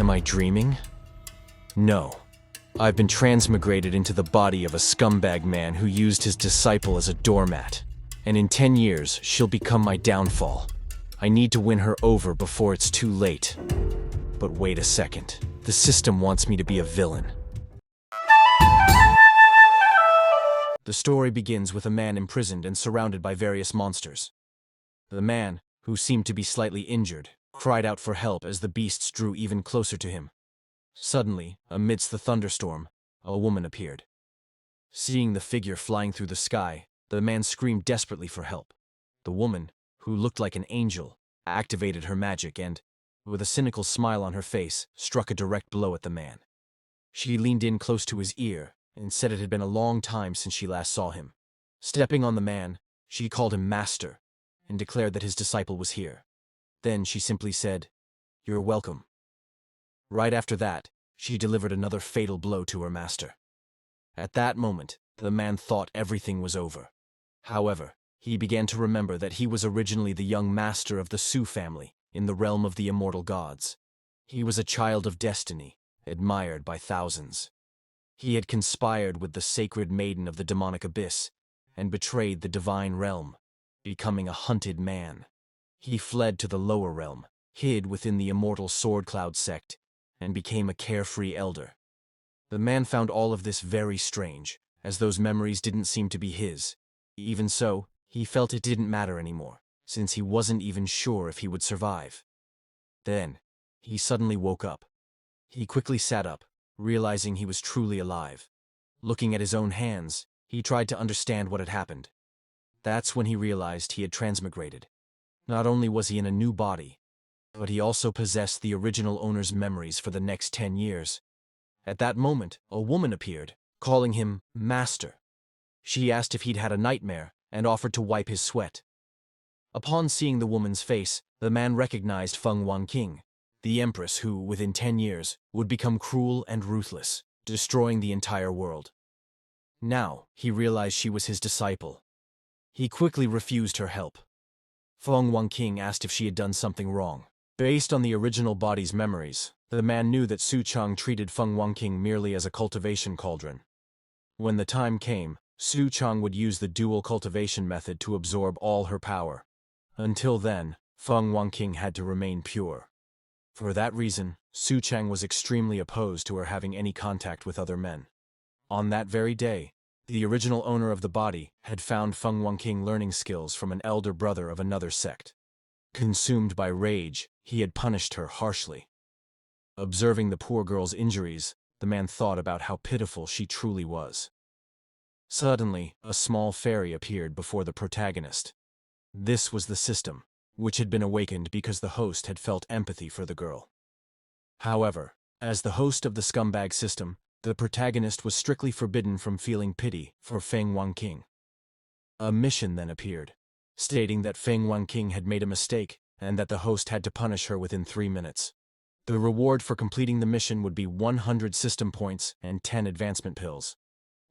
Am I dreaming? No. I've been transmigrated into the body of a scumbag man who used his disciple as a doormat. And in 10 years, she'll become my downfall. I need to win her over before it's too late. But wait a second. The system wants me to be a villain. The story begins with a man imprisoned and surrounded by various monsters. The man, who seemed to be slightly injured, cried out for help as the beasts drew even closer to him. Suddenly, amidst the thunderstorm, a woman appeared. Seeing the figure flying through the sky, the man screamed desperately for help. The woman, who looked like an angel, activated her magic and, with a cynical smile on her face, struck a direct blow at the man. She leaned in close to his ear and said it had been a long time since she last saw him. Stepping on the man, she called him master and declared that his disciple was here. Then she simply said, "You're welcome." Right after that, she delivered another fatal blow to her master. At that moment, the man thought everything was over. However, he began to remember that he was originally the young master of the Su family in the realm of the immortal gods. He was a child of destiny, admired by thousands. He had conspired with the sacred maiden of the demonic abyss and betrayed the divine realm, becoming a hunted man. He fled to the lower realm, hid within the immortal Sword Cloud sect, and became a carefree elder. The man found all of this very strange, as those memories didn't seem to be his. Even so, he felt it didn't matter anymore, since he wasn't even sure if he would survive. Then, he suddenly woke up. He quickly sat up, realizing he was truly alive. Looking at his own hands, he tried to understand what had happened. That's when he realized he had transmigrated. Not only was he in a new body, but he also possessed the original owner's memories for the next 10 years. At that moment, a woman appeared, calling him Master. She asked if he'd had a nightmare and offered to wipe his sweat. Upon seeing the woman's face, the man recognized Feng Wanqing, the empress who, within 10 years, would become cruel and ruthless, destroying the entire world. Now, he realized she was his disciple. He quickly refused her help. Feng Wanqing asked if she had done something wrong. Based on the original body's memories, the man knew that Chang treated Feng Wanqing merely as a cultivation cauldron. When the time came, Chang would use the dual cultivation method to absorb all her power. Until then, Feng Wanqing had to remain pure. For that reason, Chang was extremely opposed to her having any contact with other men. On that very day, the original owner of the body had found Feng Wanqing learning skills from an elder brother of another sect. Consumed by rage, he had punished her harshly. Observing the poor girl's injuries, the man thought about how pitiful she truly was. Suddenly, a small fairy appeared before the protagonist. This was the system, which had been awakened because the host had felt empathy for the girl. However, as the host of the scumbag system, the protagonist was strictly forbidden from feeling pity for Feng Wanqing. A mission then appeared, stating that Feng Wanqing had made a mistake and that the host had to punish her within 3 minutes. The reward for completing the mission would be 100 system points and 10 advancement pills.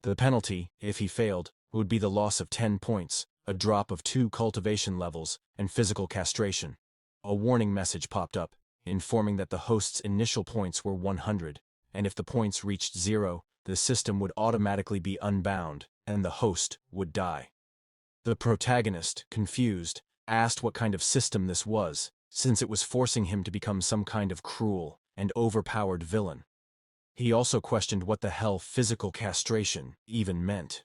The penalty, if he failed, would be the loss of 10 points, a drop of 2 cultivation levels, and physical castration. A warning message popped up, informing that the host's initial points were 100, and if the points reached 0, the system would automatically be unbound, and the host would die. The protagonist, confused, asked what kind of system this was, since it was forcing him to become some kind of cruel and overpowered villain. He also questioned what the hell physical castration even meant.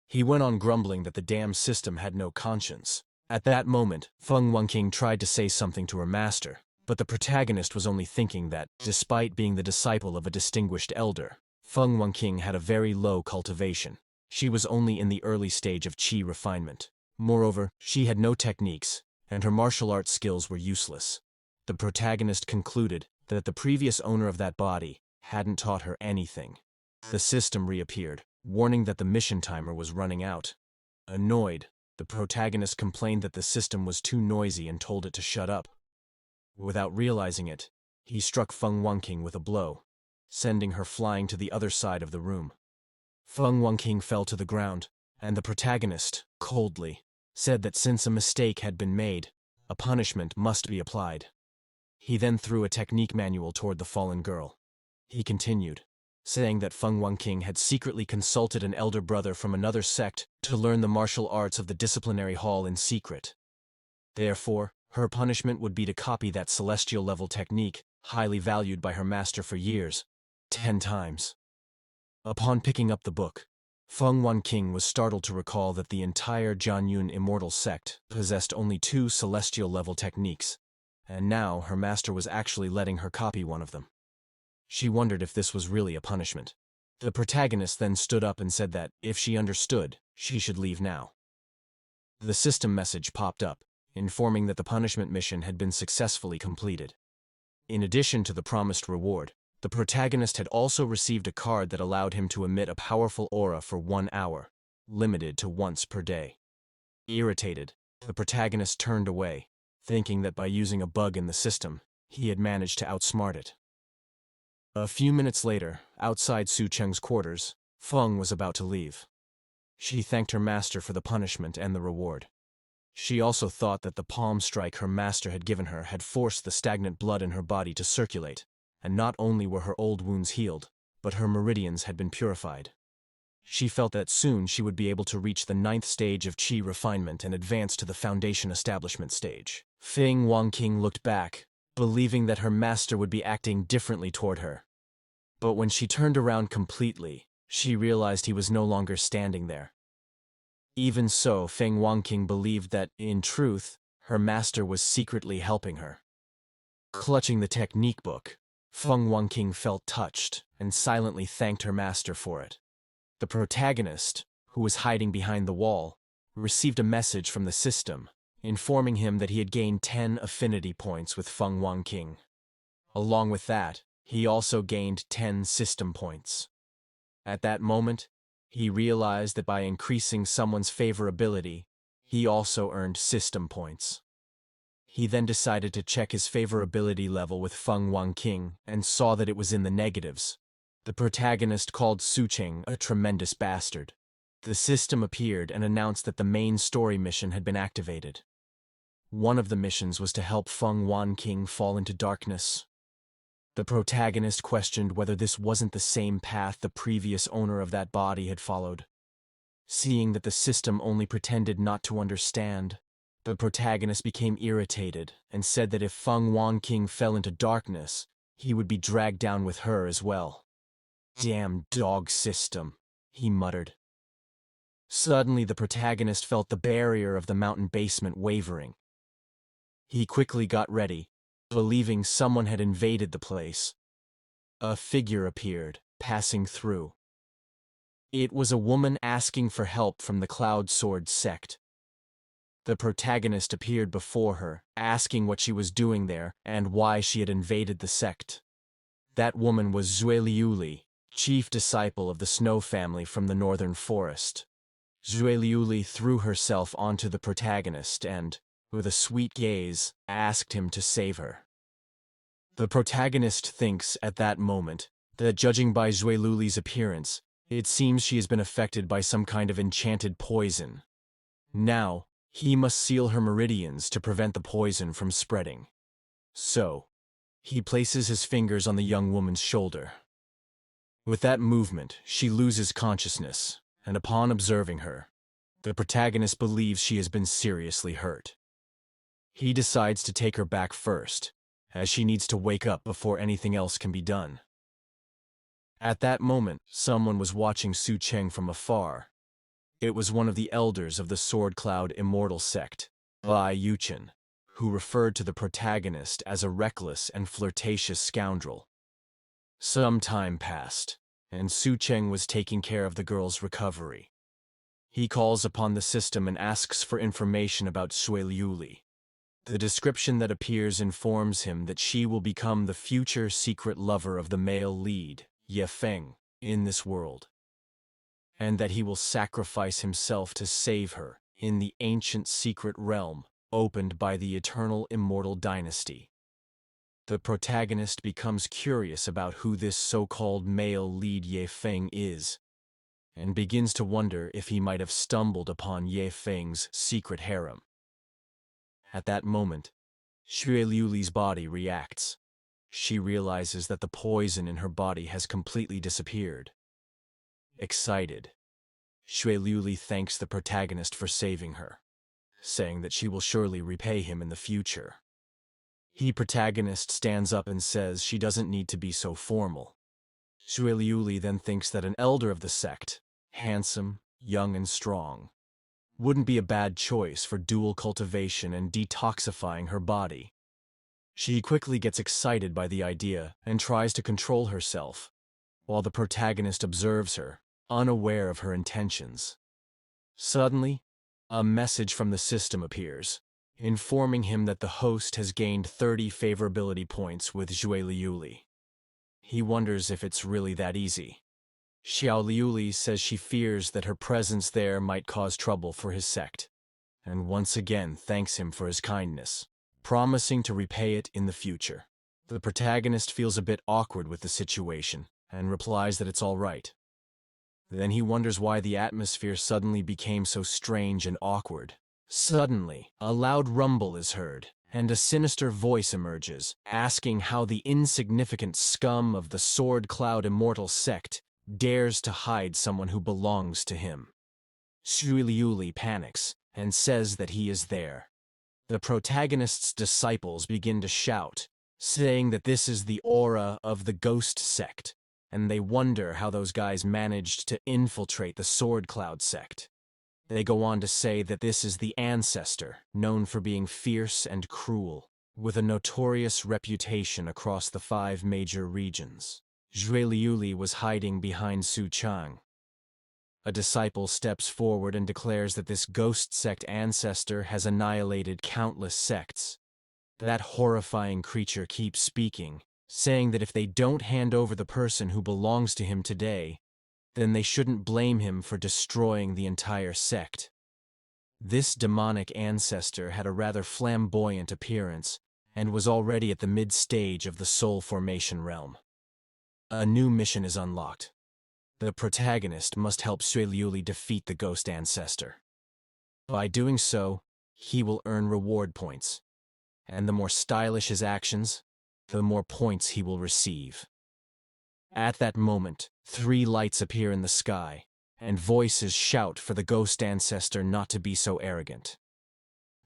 He went on grumbling that the damn system had no conscience. At that moment, Feng Wanqing tried to say something to her master, but the protagonist was only thinking that, despite being the disciple of a distinguished elder, Feng Wanqing had a very low cultivation. She was only in the early stage of qi refinement. Moreover, she had no techniques, and her martial arts skills were useless. The protagonist concluded that the previous owner of that body hadn't taught her anything. The system reappeared, warning that the mission timer was running out. Annoyed, the protagonist complained that the system was too noisy and told it to shut up. Without realizing it, he struck Feng Wanqing with a blow, sending her flying to the other side of the room. Feng Wanqing fell to the ground, and the protagonist, coldly, said that since a mistake had been made, a punishment must be applied. He then threw a technique manual toward the fallen girl. He continued, saying that Feng Wanqing had secretly consulted an elder brother from another sect to learn the martial arts of the disciplinary hall in secret. Therefore, her punishment would be to copy that celestial-level technique, highly valued by her master for years, 10 times. Upon picking up the book, Feng Wanqing was startled to recall that the entire Jianyun immortal sect possessed only 2 celestial-level techniques, and now her master was actually letting her copy one of them. She wondered if this was really a punishment. The protagonist then stood up and said that, if she understood, she should leave now. The system message popped up, informing that the punishment mission had been successfully completed. In addition to the promised reward, the protagonist had also received a card that allowed him to emit a powerful aura for 1 hour, limited to once per day. Irritated, the protagonist turned away, thinking that by using a bug in the system, he had managed to outsmart it. A few minutes later, outside Su Cheng's quarters, Feng was about to leave. She thanked her master for the punishment and the reward. She also thought that the palm strike her master had given her had forced the stagnant blood in her body to circulate, and not only were her old wounds healed, but her meridians had been purified. She felt that soon she would be able to reach the 9th stage of qi refinement and advance to the foundation establishment stage. Feng Wanqing looked back, believing that her master would be acting differently toward her. But when she turned around completely, she realized he was no longer standing there. Even so, Feng Wanqing believed that, in truth, her master was secretly helping her. Clutching the technique book, Feng Wanqing felt touched and silently thanked her master for it. The protagonist, who was hiding behind the wall, received a message from the system, informing him that he had gained 10 affinity points with Feng Wanqing. Along with that, he also gained 10 system points. At that moment, he realized that by increasing someone's favorability, he also earned system points. He then decided to check his favorability level with Feng Wanqing and saw that it was in the negatives. The protagonist called Su Cheng a tremendous bastard. The system appeared and announced that the main story mission had been activated. One of the missions was to help Feng Wanqing fall into darkness. The protagonist questioned whether this wasn't the same path the previous owner of that body had followed. Seeing that the system only pretended not to understand, the protagonist became irritated and said that if Feng Wanqing fell into darkness, he would be dragged down with her as well. "Damn dog system," he muttered. Suddenly the protagonist felt the barrier of the mountain basement wavering. He quickly got ready, believing someone had invaded the place. A figure appeared, passing through. It was a woman asking for help from the Cloud Sword sect. The protagonist appeared before her, asking what she was doing there and why she had invaded the sect. That woman was Zueliuli, chief disciple of the Snow family from the northern forest. Zueliuli threw herself onto the protagonist and, with a sweet gaze, asked him to save her. The protagonist thinks, at that moment, that judging by Zueliuli's appearance, it seems she has been affected by some kind of enchanted poison. Now, he must seal her meridians to prevent the poison from spreading. So, he places his fingers on the young woman's shoulder. With that movement, she loses consciousness, and upon observing her, the protagonist believes she has been seriously hurt. He decides to take her back first, as she needs to wake up before anything else can be done. At that moment, someone was watching Su Cheng from afar. It was one of the elders of the Sword Cloud Immortal sect, Bai Yuchen, who referred to the protagonist as a reckless and flirtatious scoundrel. Some time passed, and Su Cheng was taking care of the girl's recovery. He calls upon the system and asks for information about Zueliuli. The description that appears informs him that she will become the future secret lover of the male lead, Ye Feng, in this world, and that he will sacrifice himself to save her in the ancient secret realm opened by the eternal immortal dynasty. The protagonist becomes curious about who this so-called male lead Ye Feng is, and begins to wonder if he might have stumbled upon Ye Feng's secret harem. At that moment, Xueliuli's body reacts. She realizes that the poison in her body has completely disappeared. Excited, Xueliuli thanks the protagonist for saving her, saying that she will surely repay him in the future. The protagonist stands up and says she doesn't need to be so formal. Xueliuli then thinks that an elder of the sect, handsome, young and strong, wouldn't be a bad choice for dual cultivation and detoxifying her body. She quickly gets excited by the idea and tries to control herself, while the protagonist observes her, unaware of her intentions. Suddenly, a message from the system appears, informing him that the host has gained 30 favorability points with Xueliuli. He wonders if it's really that easy. Xiaoliuli says she fears that her presence there might cause trouble for his sect, and once again thanks him for his kindness, promising to repay it in the future. The protagonist feels a bit awkward with the situation and replies that it's all right. Then he wonders why the atmosphere suddenly became so strange and awkward. Suddenly, a loud rumble is heard, and a sinister voice emerges, asking how the insignificant scum of the Sword Cloud Immortal sect dares to hide someone who belongs to him. Xueliuli panics and says that he is there. The protagonist's disciples begin to shout, saying that this is the aura of the ghost sect, and they wonder how those guys managed to infiltrate the Sword Cloud sect. They go on to say that this is the ancestor, known for being fierce and cruel, with a notorious reputation across the 5 major regions. Xueliuli was hiding behind Chang. A disciple steps forward and declares that this ghost sect ancestor has annihilated countless sects. That horrifying creature keeps speaking, saying that if they don't hand over the person who belongs to him today, then they shouldn't blame him for destroying the entire sect. This demonic ancestor had a rather flamboyant appearance and was already at the mid-stage of the soul formation realm. A new mission is unlocked. The protagonist must help Xueliuli defeat the ghost ancestor. By doing so, he will earn reward points, and the more stylish his actions, the more points he will receive. At that moment, 3 lights appear in the sky, and voices shout for the ghost ancestor not to be so arrogant.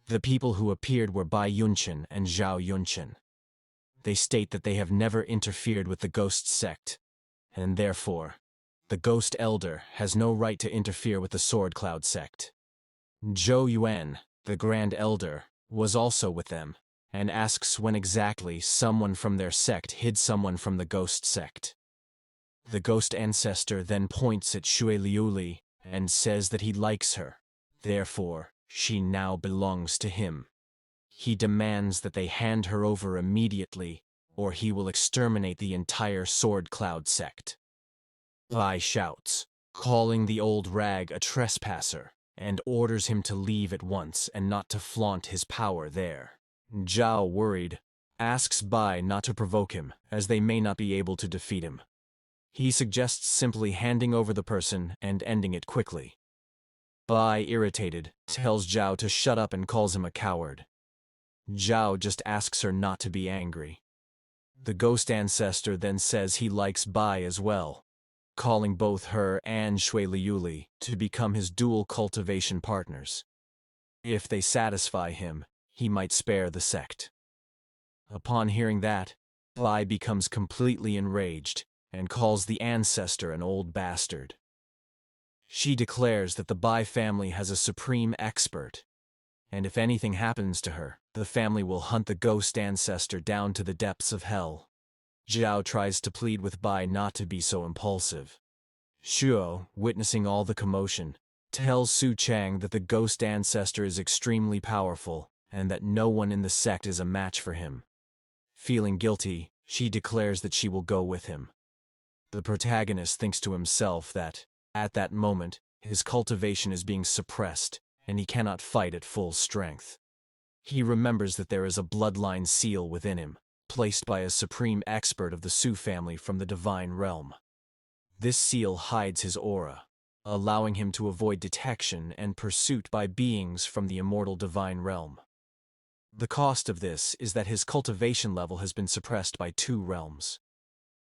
The people who appeared were Bai Yunchen and Zhao Yunchen. They state that they have never interfered with the ghost sect, and therefore, the ghost elder has no right to interfere with the Sword Cloud sect. Zhou Yuan, the Grand Elder, was also with them, and asks when exactly someone from their sect hid someone from the ghost sect. The ghost ancestor then points at Xueliuli and says that he likes her, therefore she now belongs to him. He demands that they hand her over immediately, or he will exterminate the entire Sword Cloud sect. Bai shouts, calling the old rag a trespasser, and orders him to leave at once and not to flaunt his power there. Zhao, worried, asks Bai not to provoke him, as they may not be able to defeat him. He suggests simply handing over the person and ending it quickly. Bai, irritated, tells Zhao to shut up and calls him a coward. Zhao just asks her not to be angry. The ghost ancestor then says he likes Bai as well, calling both her and Xueliuli to become his dual cultivation partners. If they satisfy him, he might spare the sect. Upon hearing that, Bai becomes completely enraged and calls the ancestor an old bastard. She declares that the Bai family has a supreme expert, and if anything happens to her, the family will hunt the ghost ancestor down to the depths of hell. Zhao tries to plead with Bai not to be so impulsive. Shuo, witnessing all the commotion, tells Su Chang that the ghost ancestor is extremely powerful and that no one in the sect is a match for him. Feeling guilty, she declares that she will go with him. The protagonist thinks to himself that, at that moment, his cultivation is being suppressed and he cannot fight at full strength. He remembers that there is a bloodline seal within him, placed by a supreme expert of the Su family from the divine realm. This seal hides his aura, allowing him to avoid detection and pursuit by beings from the immortal divine realm. The cost of this is that his cultivation level has been suppressed by 2 realms.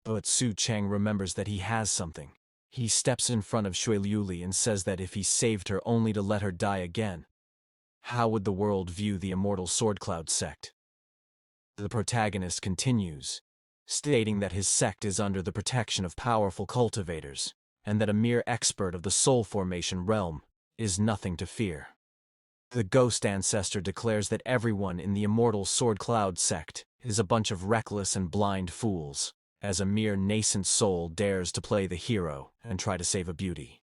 But Chang remembers that he has something. He steps in front of Shui Liuli and says that if he saved her only to let her die again, how would the world view the immortal Sword Cloud sect? The protagonist continues, stating that his sect is under the protection of powerful cultivators, and that a mere expert of the soul formation realm is nothing to fear. The ghost ancestor declares that everyone in the immortal Sword Cloud sect is a bunch of reckless and blind fools, as a mere nascent soul dares to play the hero and try to save a beauty.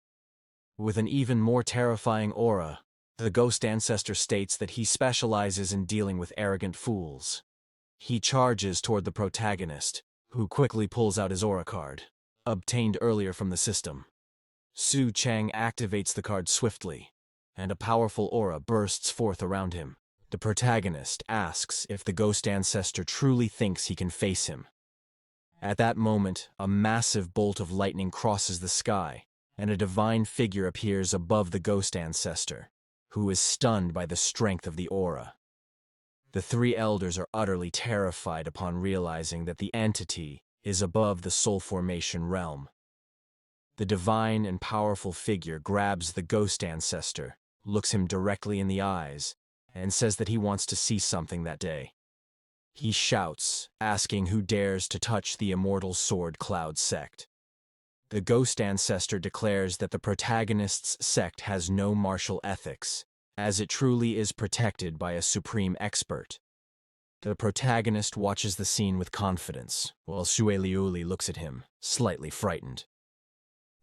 With an even more terrifying aura, the ghost ancestor states that he specializes in dealing with arrogant fools. He charges toward the protagonist, who quickly pulls out his aura card, obtained earlier from the system. Chang activates the card swiftly, and a powerful aura bursts forth around him. The protagonist asks if the ghost ancestor truly thinks he can face him. At that moment, a massive bolt of lightning crosses the sky, and a divine figure appears above the ghost ancestor, who is stunned by the strength of the aura. The 3 elders are utterly terrified upon realizing that the entity is above the soul formation realm. The divine and powerful figure grabs the ghost ancestor, looks him directly in the eyes, and says that he wants to see something that day. He shouts, asking who dares to touch the immortal Sword Cloud sect. The ghost ancestor declares that the protagonist's sect has no martial ethics, as it truly is protected by a supreme expert. The protagonist watches the scene with confidence, while Shui Liuli looks at him, slightly frightened.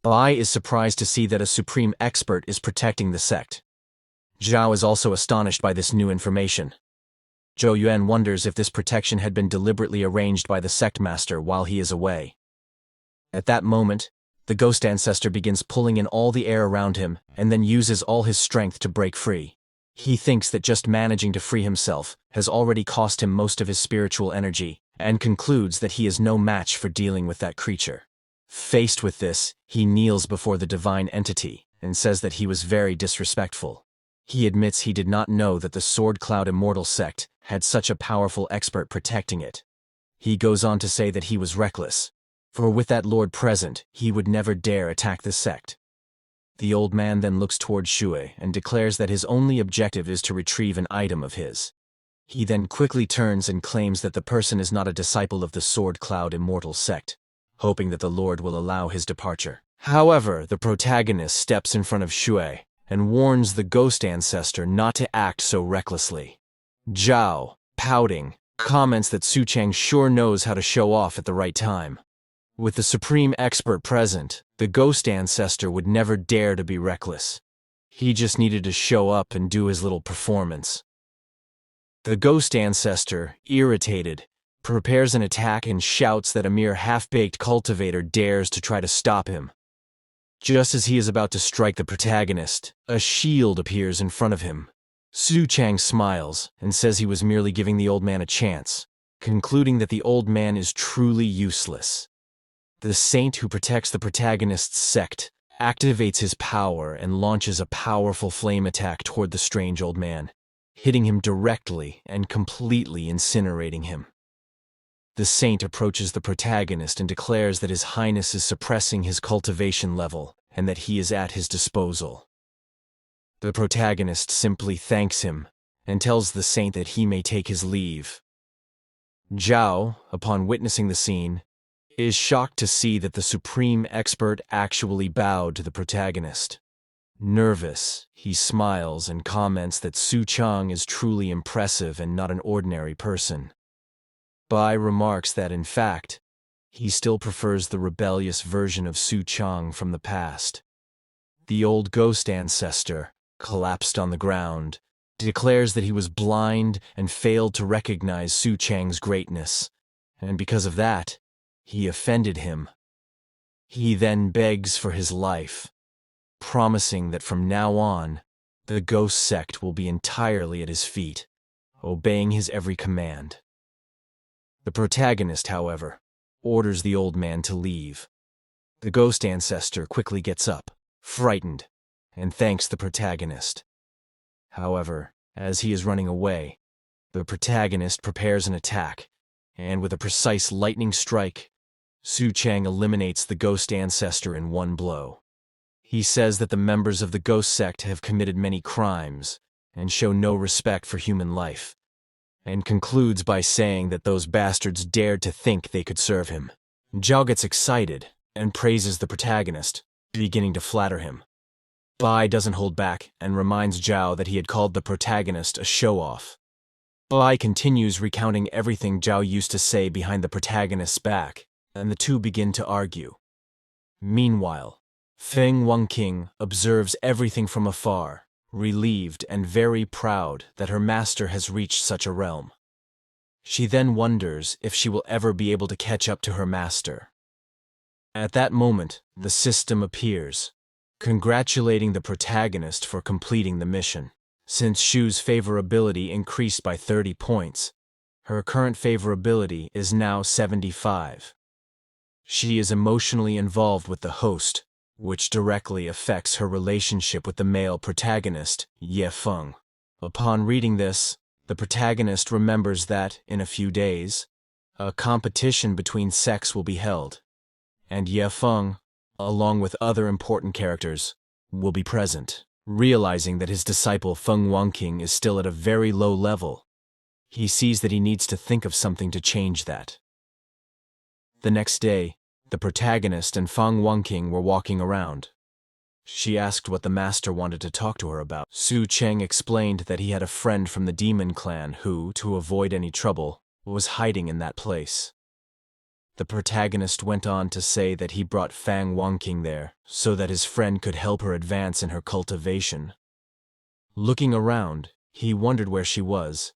Bai is surprised to see that a supreme expert is protecting the sect. Zhao is also astonished by this new information. Zhou Yuan wonders if this protection had been deliberately arranged by the sect master while he is away. At that moment, the ghost ancestor begins pulling in all the air around him and then uses all his strength to break free. He thinks that just managing to free himself has already cost him most of his spiritual energy, and concludes that he is no match for dealing with that creature. Faced with this, he kneels before the divine entity and says that he was very disrespectful. He admits he did not know that the Sword Cloud Immortal sect had such a powerful expert protecting it. He goes on to say that he was reckless, for with that lord present, he would never dare attack the sect. The old man then looks toward Shui and declares that his only objective is to retrieve an item of his. He then quickly turns and claims that the person is not a disciple of the Sword Cloud Immortal sect, hoping that the lord will allow his departure. However, the protagonist steps in front of Shui and warns the ghost ancestor not to act so recklessly. Zhao, pouting, comments that Chang sure knows how to show off at the right time. With the supreme expert present, the ghost ancestor would never dare to be reckless. He just needed to show up and do his little performance. The ghost ancestor, irritated, prepares an attack and shouts that a mere half-baked cultivator dares to try to stop him. Just as he is about to strike the protagonist, a shield appears in front of him. Chang smiles and says he was merely giving the old man a chance, concluding that the old man is truly useless. The saint who protects the protagonist's sect activates his power and launches a powerful flame attack toward the strange old man, hitting him directly and completely incinerating him. The saint approaches the protagonist and declares that His Highness is suppressing his cultivation level and that he is at his disposal. The protagonist simply thanks him and tells the saint that he may take his leave. Zhao, upon witnessing the scene, is shocked to see that the supreme expert actually bowed to the protagonist. Nervous, he smiles and comments that Chang is truly impressive and not an ordinary person. Bai remarks that, in fact, he still prefers the rebellious version of Chang from the past. The old ghost ancestor, collapsed on the ground, declares that he was blind and failed to recognize Chang's greatness, and because of that, he offended him. He then begs for his life, promising that from now on, the ghost sect will be entirely at his feet, obeying his every command. The protagonist, however, orders the old man to leave. The ghost ancestor quickly gets up, frightened, and thanks the protagonist. However, as he is running away, The protagonist prepares an attack, and with a precise lightning strike, Chang eliminates the ghost ancestor in one blow. He says that the members of the ghost sect have committed many crimes and show no respect for human life, and concludes by saying that those bastards dared to think they could serve him. Zhao gets excited and praises the protagonist, beginning to flatter him. Bai doesn't hold back and reminds Zhao that he had called the protagonist a show-off. Bai continues recounting everything Zhao used to say behind the protagonist's back, and the two begin to argue. Meanwhile, Feng Wanqing observes everything from afar, relieved and very proud that her master has reached such a realm. She then wonders if she will ever be able to catch up to her master. At that moment, the system appears, congratulating the protagonist for completing the mission. Since Shu's favorability increased by 30 points, her current favorability is now 75. She is emotionally involved with the host, which directly affects her relationship with the male protagonist, Feng. Upon reading this, the protagonist remembers that, in a few days, a competition between sects will be held, and Feng, along with other important characters, will be present. Realizing that his disciple Feng Wanqing is still at a very low level, he sees that he needs to think of something to change that. The next day, the protagonist and Feng Wanqing were walking around. She asked what the master wanted to talk to her about. Chang explained that he had a friend from the demon clan who, to avoid any trouble, was hiding in that place. The protagonist went on to say that he brought Feng Wanqing there so that his friend could help her advance in her cultivation. Looking around, he wondered where she was.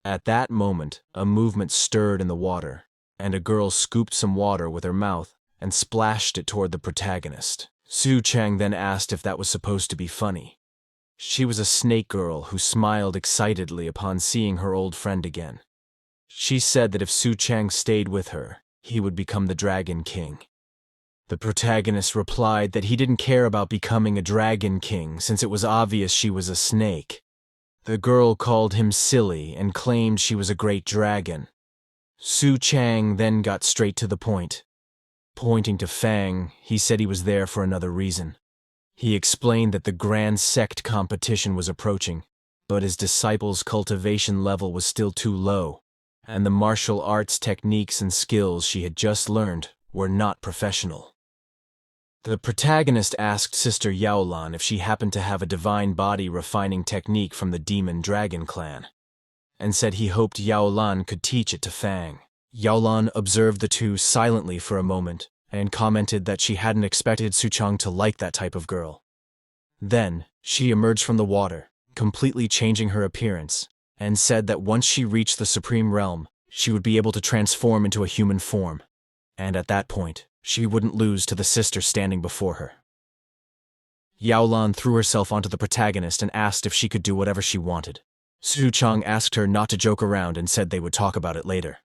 At that moment, a movement stirred in the water, and a girl scooped some water with her mouth and splashed it toward the protagonist. Chang then asked if that was supposed to be funny. She was a snake girl who smiled excitedly upon seeing her old friend again. She said that if Chang stayed with her, he would become the Dragon King. The protagonist replied that he didn't care about becoming a Dragon King since it was obvious she was a snake. The girl called him silly and claimed she was a great dragon. Chang then got straight to the point. Pointing to Feng, he said he was there for another reason. He explained that the Grand Sect competition was approaching, but his disciple's cultivation level was still too low, and the martial arts techniques and skills she had just learned were not professional. The protagonist asked Sister Yaolan if she happened to have a divine body refining technique from the Demon Dragon clan, and said he hoped Yaolan could teach it to Feng. Yaolan observed the two silently for a moment and commented that she hadn't expected Chang to like that type of girl. Then, she emerged from the water, completely changing her appearance, and said that once she reached the Supreme Realm, she would be able to transform into a human form, and at that point, she wouldn't lose to the sister standing before her. Yaolan threw herself onto the protagonist and asked if she could do whatever she wanted. Chang asked her not to joke around and said they would talk about it later.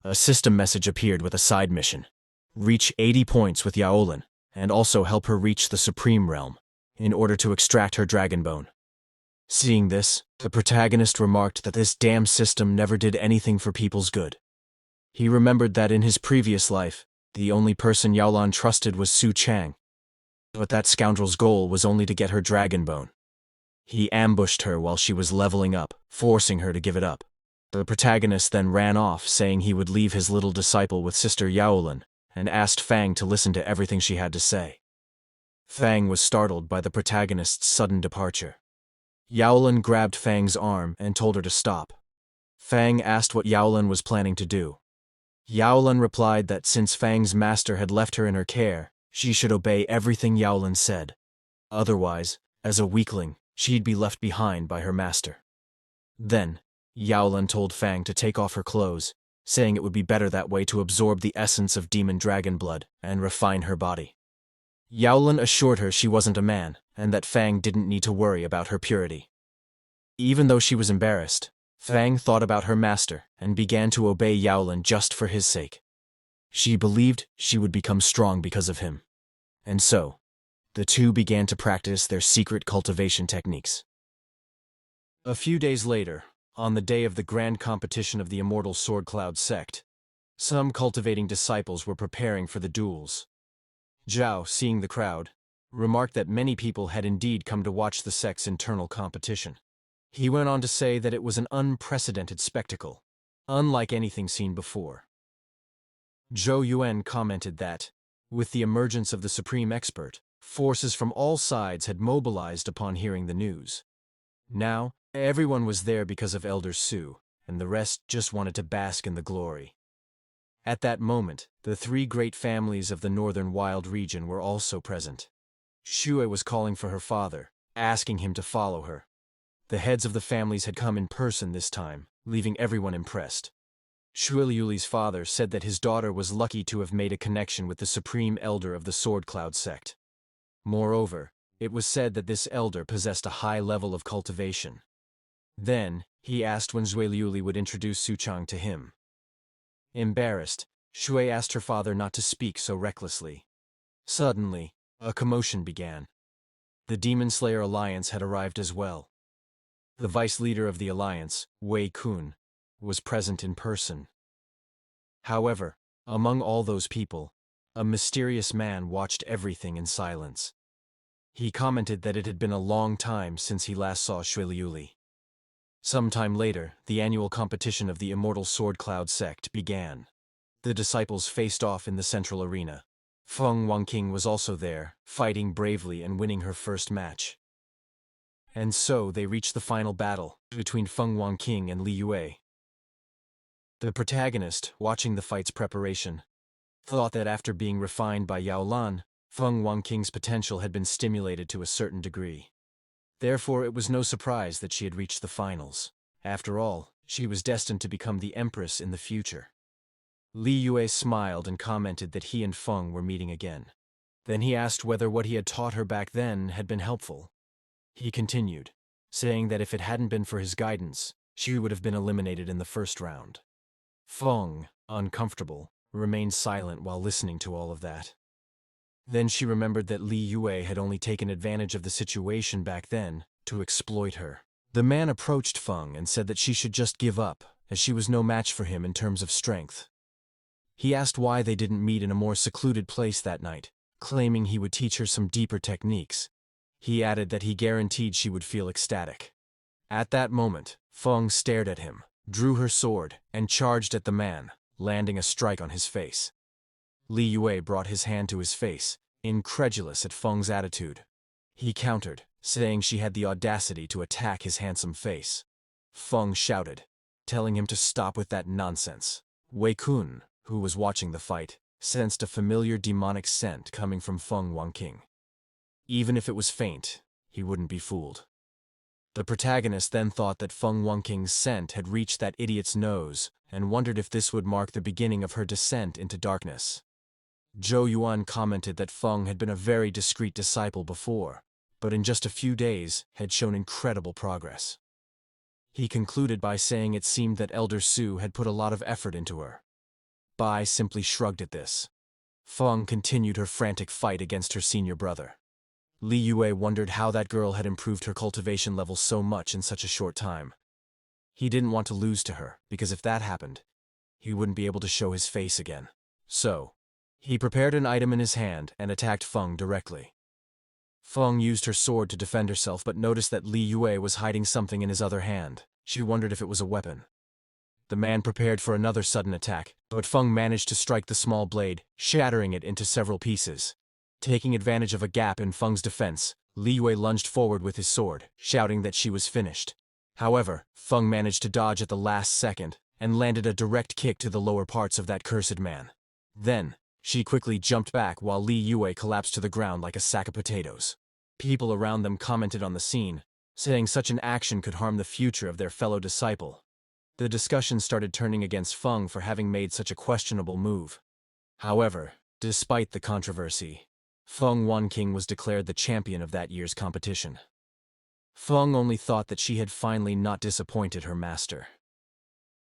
A system message appeared with a side mission. Reach 80 points with Yaolan, and also help her reach the Supreme Realm, in order to extract her dragon bone. Seeing this, the protagonist remarked that this damn system never did anything for people's good. He remembered that in his previous life, the only person Yaolan trusted was Chang, but that scoundrel's goal was only to get her dragon bone. He ambushed her while she was leveling up, forcing her to give it up. The protagonist then ran off, saying he would leave his little disciple with Sister Yaolan, and asked Feng to listen to everything she had to say. Feng was startled by the protagonist's sudden departure. Yaolan grabbed Feng's arm and told her to stop. Feng asked what Yaolan was planning to do. Yaolan replied that since Feng's master had left her in her care, she should obey everything Yaolan said. Otherwise, as a weakling, she'd be left behind by her master. Then, Yaolan told Feng to take off her clothes, saying it would be better that way to absorb the essence of demon dragon blood and refine her body. Yaolan assured her she wasn't a man, and that Feng didn't need to worry about her purity. Even though she was embarrassed, Feng thought about her master and began to obey Yaolan just for his sake. She believed she would become strong because of him. And so, the two began to practice their secret cultivation techniques. A few days later, On the day of the grand competition of the immortal Sword Cloud sect, some cultivating disciples were preparing for the duels. Zhao, seeing the crowd, remarked that many people had indeed come to watch the sect's internal competition. He went on to say that it was an unprecedented spectacle, unlike anything seen before. Zhou Yuan commented that, with the emergence of the supreme expert, forces from all sides had mobilized upon hearing the news. Now, everyone was there because of Elder Su, and the rest just wanted to bask in the glory. At that moment, the three great families of the northern wild region were also present. Shui was calling for her father, asking him to follow her. The heads of the families had come in person this time, leaving everyone impressed. Shui Yuli's father said that his daughter was lucky to have made a connection with the supreme elder of the Sword Cloud sect. Moreover, it was said that this elder possessed a high level of cultivation. Then, he asked when Zui Liuli would introduce Su Chang to him. Embarrassed, Shui asked her father not to speak so recklessly. Suddenly, a commotion began. The Demon Slayer Alliance had arrived as well. The vice leader of the alliance, Wei Kun, was present in person. However, among all those people, a mysterious man watched everything in silence. He commented that it had been a long time since he last saw Shui Liuli. Sometime later, the annual competition of the Immortal Sword Cloud sect began. The disciples faced off in the central arena. Feng Wanqing was also there, fighting bravely and winning her first match. And so they reached the final battle between Feng Wanqing and Li Yue. The protagonist, watching the fight's preparation, thought that after being refined by Yao Lan, Feng Wanqing's potential had been stimulated to a certain degree. Therefore, it was no surprise that she had reached the finals. After all, she was destined to become the Empress in the future. Li Yue smiled and commented that he and Feng were meeting again. Then he asked whether what he had taught her back then had been helpful. He continued, saying that if it hadn't been for his guidance, she would have been eliminated in the first round. Feng, uncomfortable, remained silent while listening to all of that. Then she remembered that Li Yue had only taken advantage of the situation back then to exploit her. The man approached Feng and said that she should just give up, as she was no match for him in terms of strength. He asked why they didn't meet in a more secluded place that night, claiming he would teach her some deeper techniques. He added that he guaranteed she would feel ecstatic. At that moment, Feng stared at him, drew her sword, and charged at the man, landing a strike on his face. Li Yue brought his hand to his face, incredulous at Feng's attitude. He countered, saying she had the audacity to attack his handsome face. Feng shouted, telling him to stop with that nonsense. Wei Kun, who was watching the fight, sensed a familiar demonic scent coming from Feng Wanqing. Even if it was faint, he wouldn't be fooled. The protagonist then thought that Feng Wanqing's scent had reached that idiot's nose, and wondered if this would mark the beginning of her descent into darkness. Zhou Yuan commented that Feng had been a very discreet disciple before, but in just a few days had shown incredible progress. He concluded by saying it seemed that Elder Su had put a lot of effort into her. Bai simply shrugged at this. Feng continued her frantic fight against her senior brother. Li Yue wondered how that girl had improved her cultivation level so much in such a short time. He didn't want to lose to her, because if that happened, he wouldn't be able to show his face again. So, he prepared an item in his hand and attacked Feng directly. Feng used her sword to defend herself but noticed that Li Yue was hiding something in his other hand. She wondered if it was a weapon. The man prepared for another sudden attack, but Feng managed to strike the small blade, shattering it into several pieces. Taking advantage of a gap in Feng's defense, Li Yue lunged forward with his sword, shouting that she was finished. However, Feng managed to dodge at the last second, and landed a direct kick to the lower parts of that cursed man. Then, she quickly jumped back while Li Yue collapsed to the ground like a sack of potatoes. People around them commented on the scene, saying such an action could harm the future of their fellow disciple. The discussion started turning against Feng for having made such a questionable move. However, despite the controversy, Feng Wanqing was declared the champion of that year's competition. Feng only thought that she had finally not disappointed her master.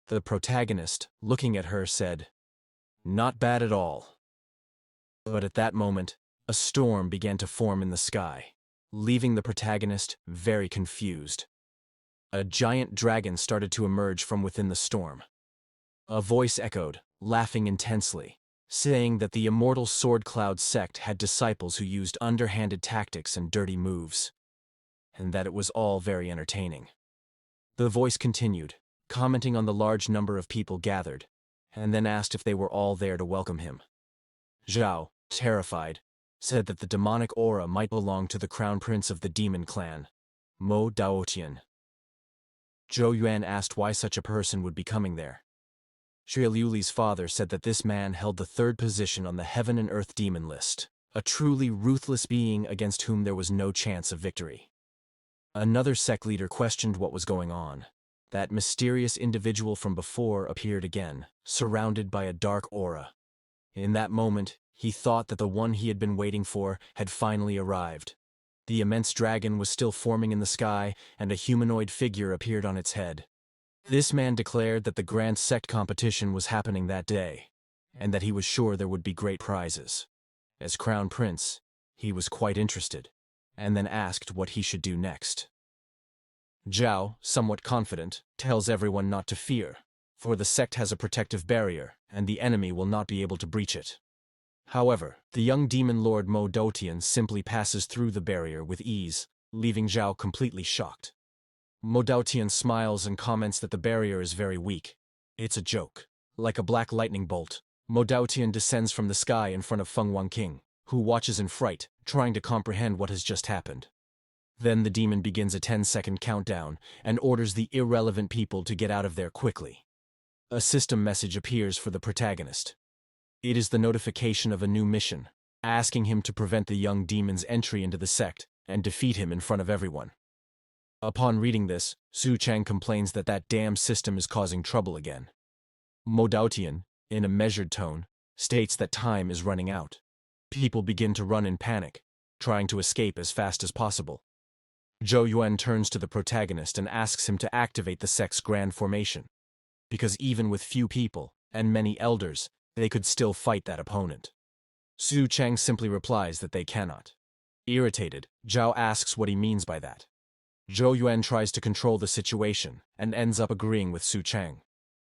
The protagonist, looking at her, said, "Not bad at all." But at that moment, a storm began to form in the sky, leaving the protagonist very confused. A giant dragon started to emerge from within the storm. A voice echoed, laughing intensely, saying that the immortal Sword Cloud sect had disciples who used underhanded tactics and dirty moves, and that it was all very entertaining. The voice continued, commenting on the large number of people gathered, and then asked if they were all there to welcome him. Zhao, terrified, said that the demonic aura might belong to the crown prince of the demon clan, Mo Daotian. Zhou Yuan asked why such a person would be coming there. Xue Liuli's father said that this man held the third position on the Heaven and Earth demon list, a truly ruthless being against whom there was no chance of victory. Another sect leader questioned what was going on. That mysterious individual from before appeared again, surrounded by a dark aura. In that moment, he thought that the one he had been waiting for had finally arrived. The immense dragon was still forming in the sky, and a humanoid figure appeared on its head. This man declared that the grand sect competition was happening that day, and that he was sure there would be great prizes. As crown prince, he was quite interested, and then asked what he should do next. Zhao, somewhat confident, tells everyone not to fear, for the sect has a protective barrier, and the enemy will not be able to breach it. However, the young demon lord Mo Daotian simply passes through the barrier with ease, leaving Zhao completely shocked. Mo Daotian smiles and comments that the barrier is very weak. It's a joke. Like a black lightning bolt, Mo Daotian descends from the sky in front of Feng Wanqing, who watches in fright, trying to comprehend what has just happened. Then the demon begins a 10-second countdown and orders the irrelevant people to get out of there quickly. A system message appears for the protagonist. It is the notification of a new mission, asking him to prevent the young demon's entry into the sect and defeat him in front of everyone. Upon reading this, Su Chang complains that that damn system is causing trouble again. Mo Daotian, in a measured tone, states that time is running out. People begin to run in panic, trying to escape as fast as possible. Zhou Yuan turns to the protagonist and asks him to activate the sect's grand formation, because even with few people and many elders, they could still fight that opponent. Su Chang simply replies that they cannot. Irritated, Zhao asks what he means by that. Zhou Yuan tries to control the situation and ends up agreeing with Su Chang.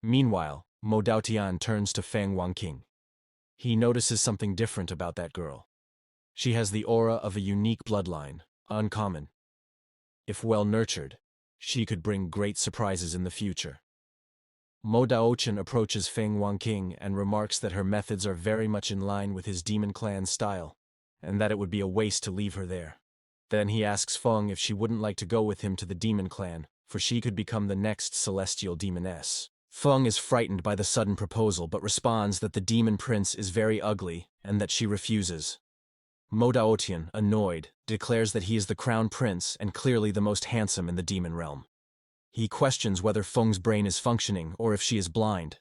Meanwhile, Mo Daotian turns to Feng Wanqing. He notices something different about that girl. She has the aura of a unique bloodline, uncommon. If well nurtured, she could bring great surprises in the future. Mo Daotian approaches Feng Wanqing and remarks that her methods are very much in line with his demon clan style, and that it would be a waste to leave her there. Then he asks Feng if she wouldn't like to go with him to the demon clan, for she could become the next celestial demoness. Feng is frightened by the sudden proposal but responds that the demon prince is very ugly and that she refuses. Mo Daotian, annoyed, declares that he is the crown prince and clearly the most handsome in the demon realm. He questions whether Feng's brain is functioning or if she is blind,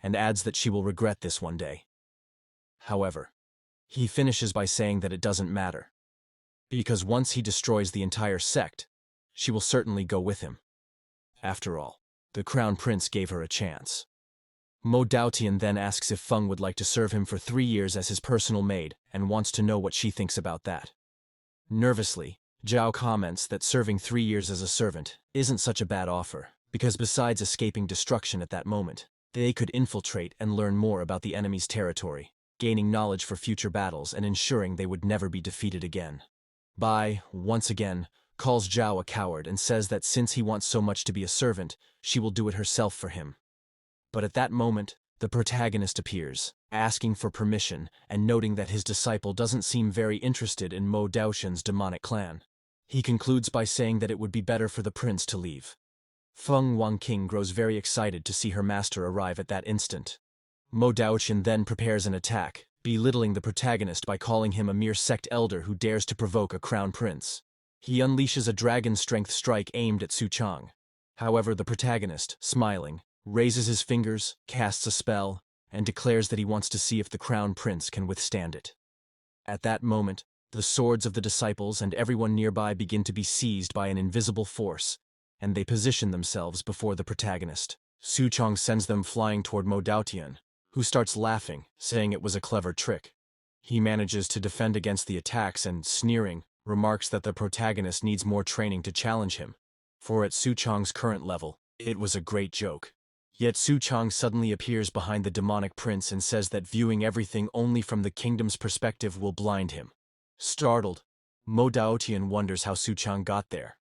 and adds that she will regret this one day. However, he finishes by saying that it doesn't matter, because once he destroys the entire sect, she will certainly go with him. After all, the crown prince gave her a chance. Mo Daotian then asks if Feng would like to serve him for 3 years as his personal maid and wants to know what she thinks about that. Nervously, Zhao comments that serving 3 years as a servant isn't such a bad offer, because besides escaping destruction at that moment, they could infiltrate and learn more about the enemy's territory, gaining knowledge for future battles and ensuring they would never be defeated again. Bai, once again, calls Zhao a coward and says that since he wants so much to be a servant, she will do it herself for him. But at that moment, the protagonist appears, asking for permission and noting that his disciple doesn't seem very interested in Mo Daotian's demonic clan. He concludes by saying that it would be better for the prince to leave. Feng Wanqing grows very excited to see her master arrive at that instant. Mo Daotian then prepares an attack, belittling the protagonist by calling him a mere sect elder who dares to provoke a crown prince. He unleashes a dragon strength strike aimed at Su Chang. However, the protagonist, smiling, raises his fingers, casts a spell, and declares that he wants to see if the crown prince can withstand it. At that moment, the swords of the disciples and everyone nearby begin to be seized by an invisible force, and they position themselves before the protagonist. Su Chang sends them flying toward Mo Daotian, who starts laughing, saying it was a clever trick. He manages to defend against the attacks and, sneering, remarks that the protagonist needs more training to challenge him. for at Su Chang's current level, it was a great joke. Yet Su Chang suddenly appears behind the demonic prince and says that viewing everything only from the kingdom's perspective will blind him. Startled, Mo Daotian wonders how Su Chang got there.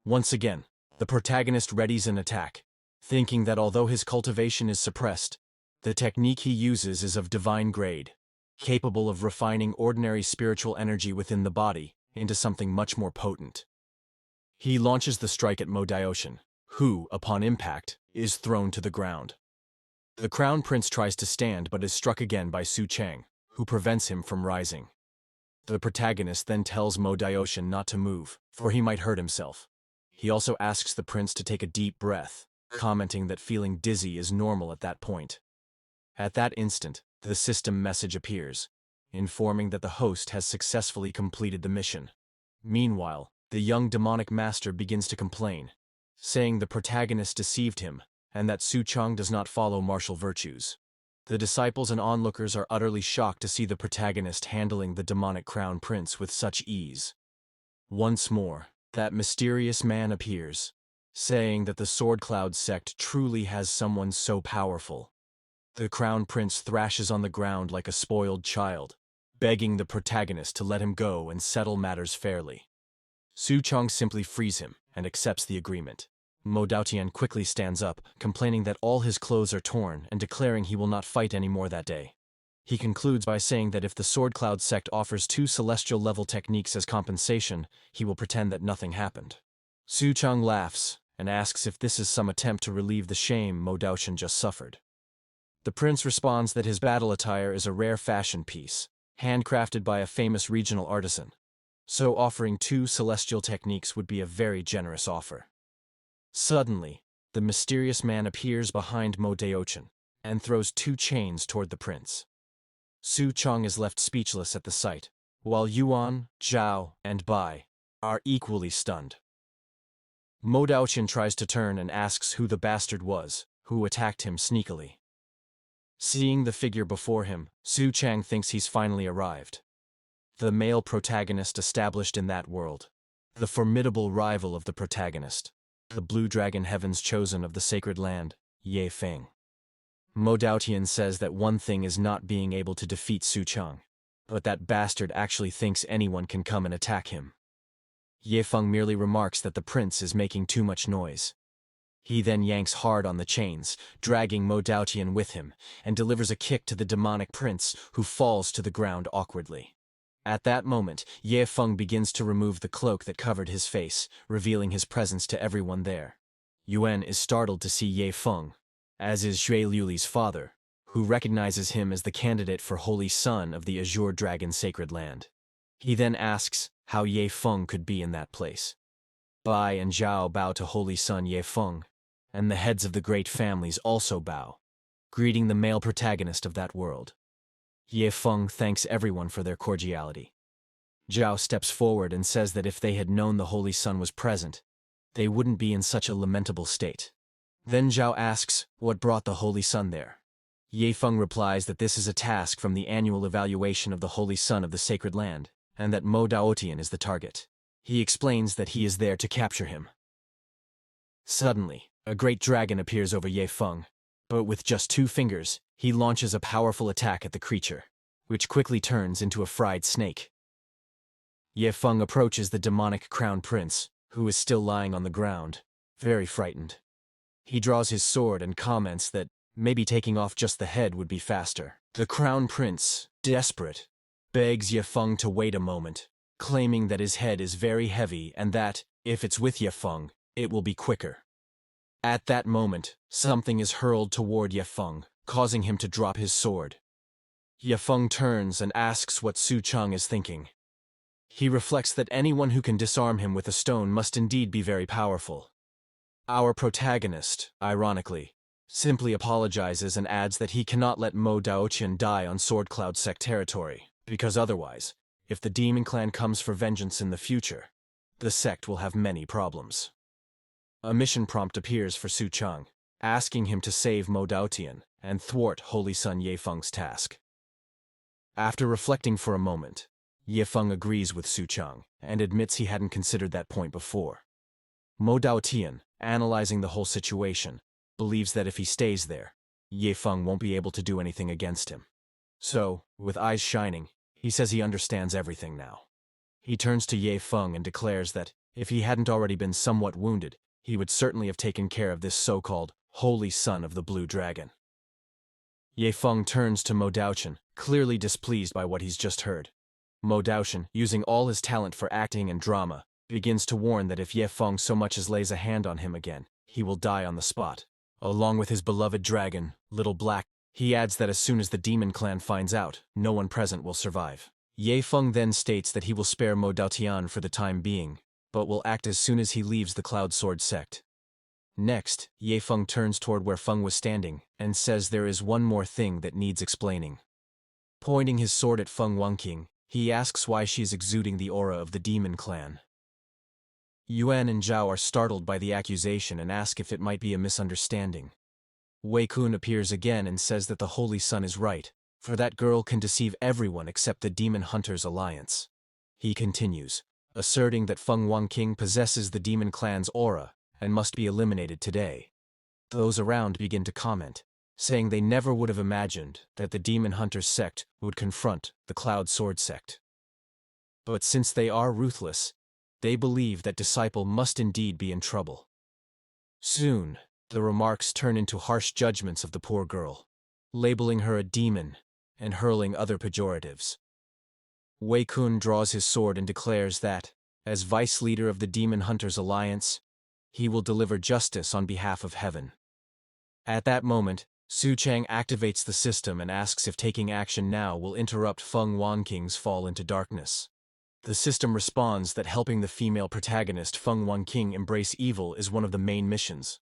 Once again, the protagonist readies an attack, thinking that although his cultivation is suppressed, the technique he uses is of divine grade, capable of refining ordinary spiritual energy within the body into something much more potent. He launches the strike at Mo Daotian, who, upon impact, is thrown to the ground. The crown prince tries to stand but is struck again by Su Chang, who prevents him from rising. The protagonist then tells Mo Daotian not to move, for he might hurt himself. He also asks the prince to take a deep breath, commenting that feeling dizzy is normal at that point. At that instant, the system message appears, informing that the host has successfully completed the mission. Meanwhile, the young demonic master begins to complain, saying the protagonist deceived him and that Su Chang does not follow martial virtues. The disciples and onlookers are utterly shocked to see the protagonist handling the demonic crown prince with such ease. Once more, that mysterious man appears, saying that the Sword Cloud sect truly has someone so powerful. The crown prince thrashes on the ground like a spoiled child, begging the protagonist to let him go and settle matters fairly. Su Chang simply frees him and accepts the agreement. Mo Daotian quickly stands up, complaining that all his clothes are torn and declaring he will not fight anymore that day. He concludes by saying that if the Sword Cloud sect offers 2 celestial-level techniques as compensation, he will pretend that nothing happened. Su Chang laughs and asks if this is some attempt to relieve the shame Mo Daotian just suffered. The prince responds that his battle attire is a rare fashion piece, handcrafted by a famous regional artisan, so offering 2 celestial techniques would be a very generous offer. Suddenly, the mysterious man appears behind Mo Daotian and throws 2 chains toward the prince. Su Chang is left speechless at the sight, while Yuan, Zhao, and Bai are equally stunned. Mo Daotian tries to turn and asks who the bastard was, who attacked him sneakily. Seeing the figure before him, Su Chang thinks he's finally arrived. The male protagonist established in that world. The formidable rival of the protagonist. The blue dragon heaven's chosen of the sacred land, Feng. Mo Daotian says that one thing is not being able to defeat Su Chang, but that bastard actually thinks anyone can come and attack him. Feng merely remarks that the prince is making too much noise. He then yanks hard on the chains, dragging Mo Daotian with him, and delivers a kick to the demonic prince, who falls to the ground awkwardly. At that moment, Feng begins to remove the cloak that covered his face, revealing his presence to everyone there. Yuan is startled to see Feng, as is Xue Liuli's father, who recognizes him as the candidate for Holy Son of the Azure Dragon Sacred Land. He then asks how Feng could be in that place. Bai and Zhao bow to Holy Son Feng, and the heads of the great families also bow, greeting the male protagonist of that world. Feng thanks everyone for their cordiality. Zhao steps forward and says that if they had known the Holy Son was present, they wouldn't be in such a lamentable state. Then Zhao asks what brought the Holy Son there. Feng replies that this is a task from the annual evaluation of the Holy Son of the Sacred Land, and that Mo Daotian is the target. He explains that he is there to capture him. Suddenly, a great dragon appears over Feng, but with just 2 fingers, he launches a powerful attack at the creature, which quickly turns into a fried snake. Feng approaches the demonic crown prince, who is still lying on the ground, very frightened. He draws his sword and comments that maybe taking off just the head would be faster. The crown prince, desperate, begs Feng to wait a moment, claiming that his head is very heavy and that, if it's with Feng, it will be quicker. At that moment, something is hurled toward Feng, causing him to drop his sword. Feng turns and asks what Su Chang is thinking. He reflects that anyone who can disarm him with a stone must indeed be very powerful. Our protagonist, ironically, simply apologizes and adds that he cannot let Mo Daotian die on Sword Cloud sect territory, because otherwise, if the demon clan comes for vengeance in the future, the sect will have many problems. A mission prompt appears for Su Chang, asking him to save Mo Daotian and thwart Holy Son Feng's task. After reflecting for a moment, Feng agrees with Su Chang and admits he hadn't considered that point before. Mo Daotian, analyzing the whole situation, believes that if he stays there, Ye Feng won't be able to do anything against him. So, with eyes shining, he says he understands everything now. He turns to Ye Feng and declares that, if he hadn't already been somewhat wounded, he would certainly have taken care of this so-called holy son of the Blue Dragon. Ye Feng turns to Mo Daotian, clearly displeased by what he's just heard. Mo Daotian, using all his talent for acting and drama, begins to warn that if Ye Feng so much as lays a hand on him again, he will die on the spot. Along with his beloved dragon, Little Black, he adds that as soon as the demon clan finds out, no one present will survive. Ye Feng then states that he will spare Mo Daotian for the time being, but will act as soon as he leaves the Cloud Sword sect. Next, Ye Feng turns toward where Feng was standing and says there is one more thing that needs explaining. Pointing his sword at Feng Wanqing, he asks why she is exuding the aura of the demon clan. Yuan and Zhao are startled by the accusation and ask if it might be a misunderstanding. Wei Kun appears again and says that the Holy Sun is right, for that girl can deceive everyone except the Demon Hunters Alliance. He continues, asserting that Feng Wanqing possesses the demon clan's aura and must be eliminated today. Those around begin to comment, saying they never would have imagined that the Demon Hunters sect would confront the Cloud Sword sect. But since they are ruthless, they believe that Disciple must indeed be in trouble. Soon, the remarks turn into harsh judgments of the poor girl, labeling her a demon and hurling other pejoratives. Wei Kun draws his sword and declares that, as vice leader of the Demon Hunters Alliance, he will deliver justice on behalf of heaven. At that moment, Su Chang activates the system and asks if taking action now will interrupt Feng Wanqing's fall into darkness. The system responds that helping the female protagonist Feng Wanqing embrace evil is one of the main missions.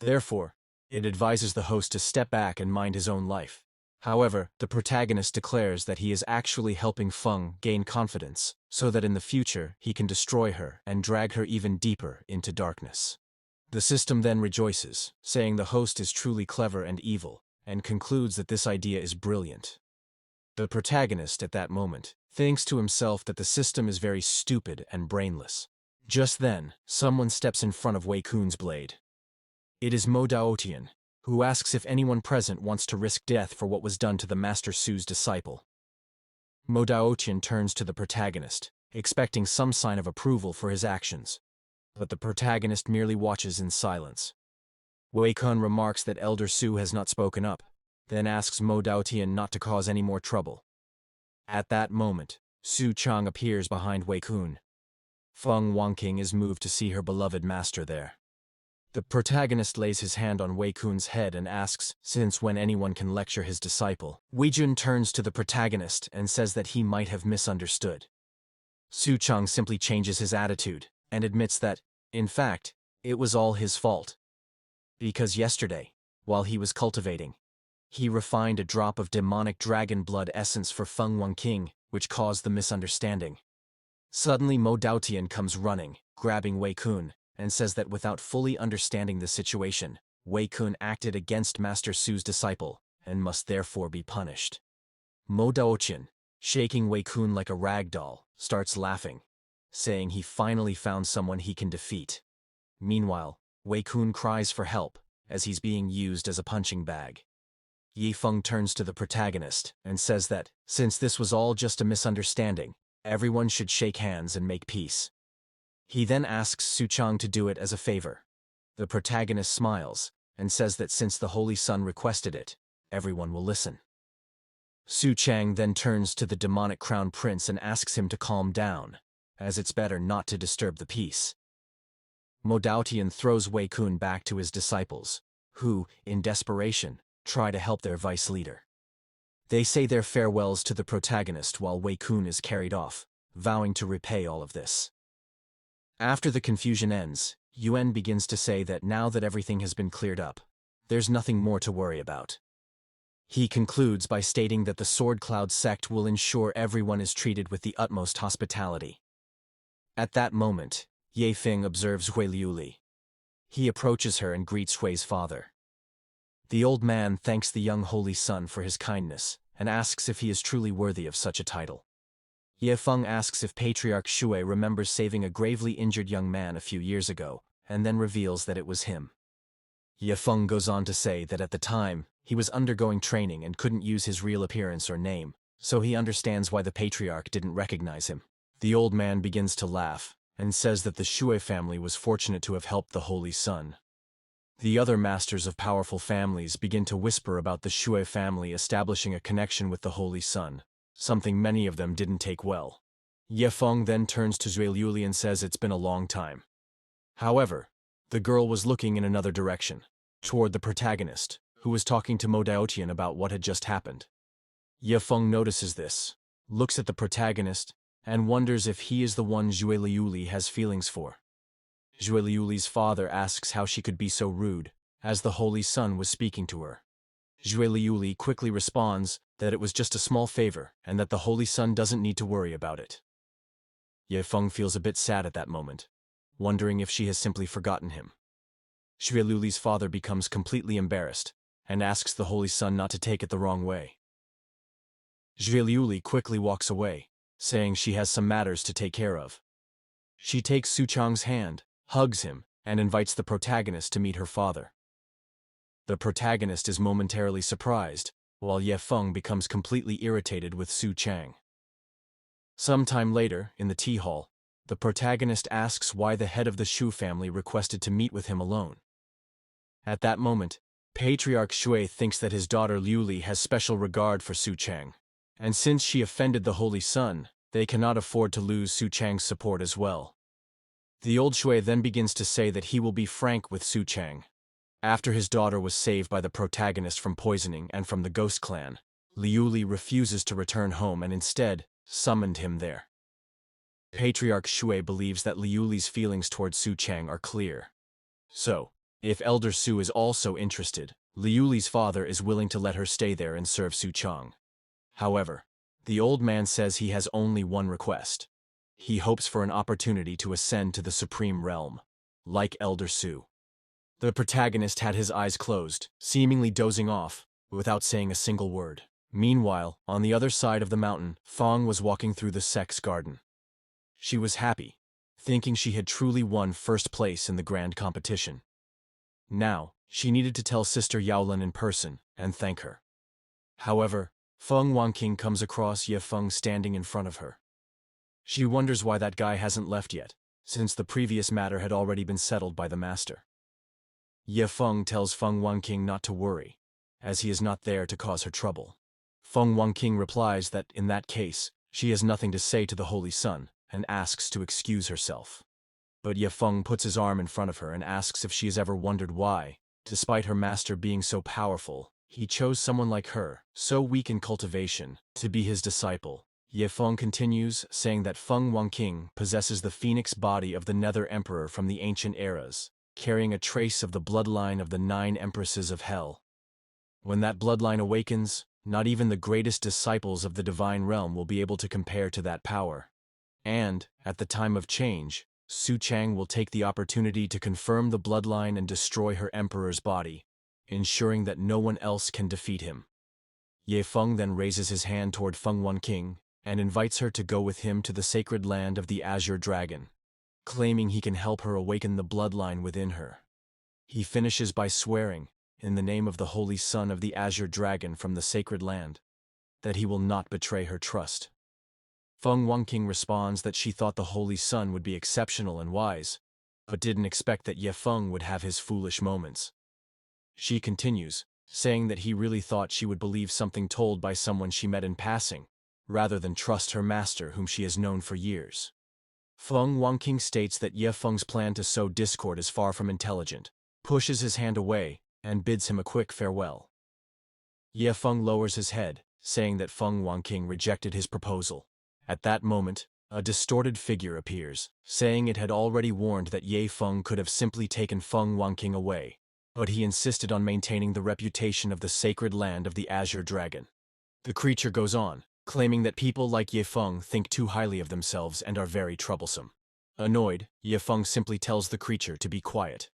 Therefore, it advises the host to step back and mind his own life. However, the protagonist declares that he is actually helping Feng gain confidence, so that in the future he can destroy her and drag her even deeper into darkness. The system then rejoices, saying the host is truly clever and evil, and concludes that this idea is brilliant. The protagonist, at that moment, thinks to himself that the system is very stupid and brainless. Just then, someone steps in front of Wei Kun's blade. It is Mo Daotian, who asks if anyone present wants to risk death for what was done to the Master Su's disciple. Mo Daotian turns to the protagonist, expecting some sign of approval for his actions, but the protagonist merely watches in silence. Wei Kun remarks that Elder Su has not spoken up, then asks Mo Daotian not to cause any more trouble. At that moment, Su Chang appears behind Wei Kun. Feng Wanqing is moved to see her beloved master there. The protagonist lays his hand on Wei Kun's head and asks, since when anyone can lecture his disciple. Wei Jun turns to the protagonist and says that he might have misunderstood. Su Chang simply changes his attitude and admits that, in fact, it was all his fault. Because yesterday, while he was cultivating, he refined a drop of demonic dragon blood essence for Feng Wanqing, which caused the misunderstanding. Suddenly Mo Daotian comes running, grabbing Wei Kun, and says that without fully understanding the situation, Wei Kun acted against Master Su's disciple, and must therefore be punished. Mo Daotian, shaking Wei Kun like a rag doll, starts laughing, saying he finally found someone he can defeat. Meanwhile, Wei Kun cries for help, as he's being used as a punching bag. Ye Feng turns to the protagonist and says that, since this was all just a misunderstanding, everyone should shake hands and make peace. He then asks Su Chang to do it as a favor. The protagonist smiles and says that since the Holy Sun requested it, everyone will listen. Su Chang then turns to the demonic crown prince and asks him to calm down, as it's better not to disturb the peace. Mo Daotian throws Wei Kun back to his disciples, who, in desperation, try to help their vice leader. They say their farewells to the protagonist while Wei Kun is carried off, vowing to repay all of this. After the confusion ends, Yuan begins to say that now that everything has been cleared up, there's nothing more to worry about. He concludes by stating that the Sword Cloud sect will ensure everyone is treated with the utmost hospitality. At that moment, Ye Feng observes Hui Liuli. He approaches her and greets Hui's father. The old man thanks the young holy son for his kindness and asks if he is truly worthy of such a title. Ye Feng asks if Patriarch Shui remembers saving a gravely injured young man a few years ago, and then reveals that it was him. Ye Feng goes on to say that at the time, he was undergoing training and couldn't use his real appearance or name, so he understands why the patriarch didn't recognize him. The old man begins to laugh and says that the Shui family was fortunate to have helped the Holy Sun. The other masters of powerful families begin to whisper about the Shui family establishing a connection with the Holy Sun, something many of them didn't take well. Ye Feng then turns to Zhui Liuli and says it's been a long time. However, the girl was looking in another direction, toward the protagonist, who was talking to Mo Daotian about what had just happened. Ye Feng notices this, looks at the protagonist, and wonders if he is the one Zhui Liuli has feelings for. Zhui Liuli's father asks how she could be so rude, as the Holy Sun was speaking to her. Zhui Liuli quickly responds that it was just a small favor and that the Holy Sun doesn't need to worry about it. Ye Feng feels a bit sad at that moment, wondering if she has simply forgotten him. Zhui Liuli's father becomes completely embarrassed and asks the Holy Sun not to take it the wrong way. Zhui Liuli quickly walks away, saying she has some matters to take care of. She takes Su Chang's hand, hugs him, and invites the protagonist to meet her father. The protagonist is momentarily surprised, while Ye Feng becomes completely irritated with Su Chang. Sometime later, in the tea hall, the protagonist asks why the head of the Shu family requested to meet with him alone. At that moment, Patriarch Shui thinks that his daughter Liuli has special regard for Su Chang, and since she offended the Holy Sun, they cannot afford to lose Su Chang's support as well. The old Shui then begins to say that he will be frank with Su Chang. After his daughter was saved by the protagonist from poisoning and from the Ghost Clan, Liuli refuses to return home and instead summoned him there. Patriarch Shui believes that Liuli's feelings towards Su Chang are clear. So, if Elder Su is also interested, Liuli's father is willing to let her stay there and serve Su Chang. However, the old man says he has only one request. He hopes for an opportunity to ascend to the Supreme Realm, like Elder Su. The protagonist had his eyes closed, seemingly dozing off, without saying a single word. Meanwhile, on the other side of the mountain, Feng was walking through the sex garden. She was happy, thinking she had truly won first place in the grand competition. Now, she needed to tell Sister Yaolin in person and thank her. However, Feng Wanqing comes across Ye Feng standing in front of her. She wonders why that guy hasn't left yet, since the previous matter had already been settled by the master. Ye Feng tells Feng Wanqing not to worry, as he is not there to cause her trouble. Feng Wanqing replies that, in that case, she has nothing to say to the Holy Sun, and asks to excuse herself. But Ye Feng puts his arm in front of her and asks if she has ever wondered why, despite her master being so powerful, he chose someone like her, so weak in cultivation, to be his disciple. Ye Feng continues, saying that Feng Wanqing possesses the phoenix body of the Nether Emperor from the ancient eras, carrying a trace of the bloodline of the 9 Empresses of Hell. When that bloodline awakens, not even the greatest disciples of the divine realm will be able to compare to that power. And, at the time of change, Su Chang will take the opportunity to confirm the bloodline and destroy her emperor's body, ensuring that no one else can defeat him. Ye Feng then raises his hand toward Feng Wanqing and invites her to go with him to the sacred land of the Azure Dragon, claiming he can help her awaken the bloodline within her. He finishes by swearing, in the name of the Holy Son of the Azure Dragon from the sacred land, that he will not betray her trust. Feng Wanqing responds that she thought the Holy Sun would be exceptional and wise, but didn't expect that Ye Feng would have his foolish moments. She continues, saying that he really thought she would believe something told by someone she met in passing, rather than trust her master whom she has known for years. Feng Wanqing states that Ye Feng's plan to sow discord is far from intelligent, pushes his hand away, and bids him a quick farewell. Ye Feng lowers his head, saying that Feng Wanqing rejected his proposal. At that moment, a distorted figure appears, saying it had already warned that Ye Feng could have simply taken Feng Wanqing away, but he insisted on maintaining the reputation of the sacred land of the Azure Dragon. The creature goes on, claiming that people like Ye Feng think too highly of themselves and are very troublesome. Annoyed, Ye Feng simply tells the creature to be quiet.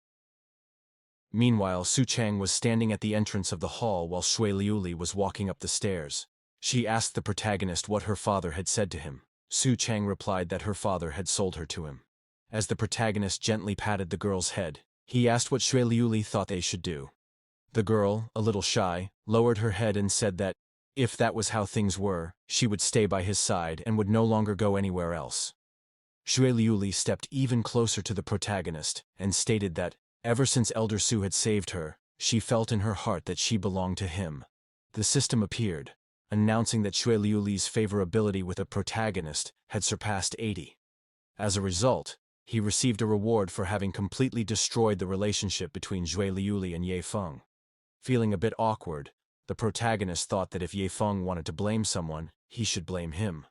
Meanwhile, Su Chang was standing at the entrance of the hall while Shui Liuli was walking up the stairs. She asked the protagonist what her father had said to him. Su Chang replied that her father had sold her to him. As the protagonist gently patted the girl's head, he asked what Xue Liuli thought they should do. The girl, a little shy, lowered her head and said that, if that was how things were, she would stay by his side and would no longer go anywhere else. Xue Liuli stepped even closer to the protagonist and stated that, ever since Elder Su had saved her, she felt in her heart that she belonged to him. The system appeared, announcing that Xue Liuli's favorability with a protagonist had surpassed 80. As a result, he received a reward for having completely destroyed the relationship between Xue Liuli and Ye Feng. Feeling a bit awkward, the protagonist thought that if Ye Feng wanted to blame someone, he should blame him.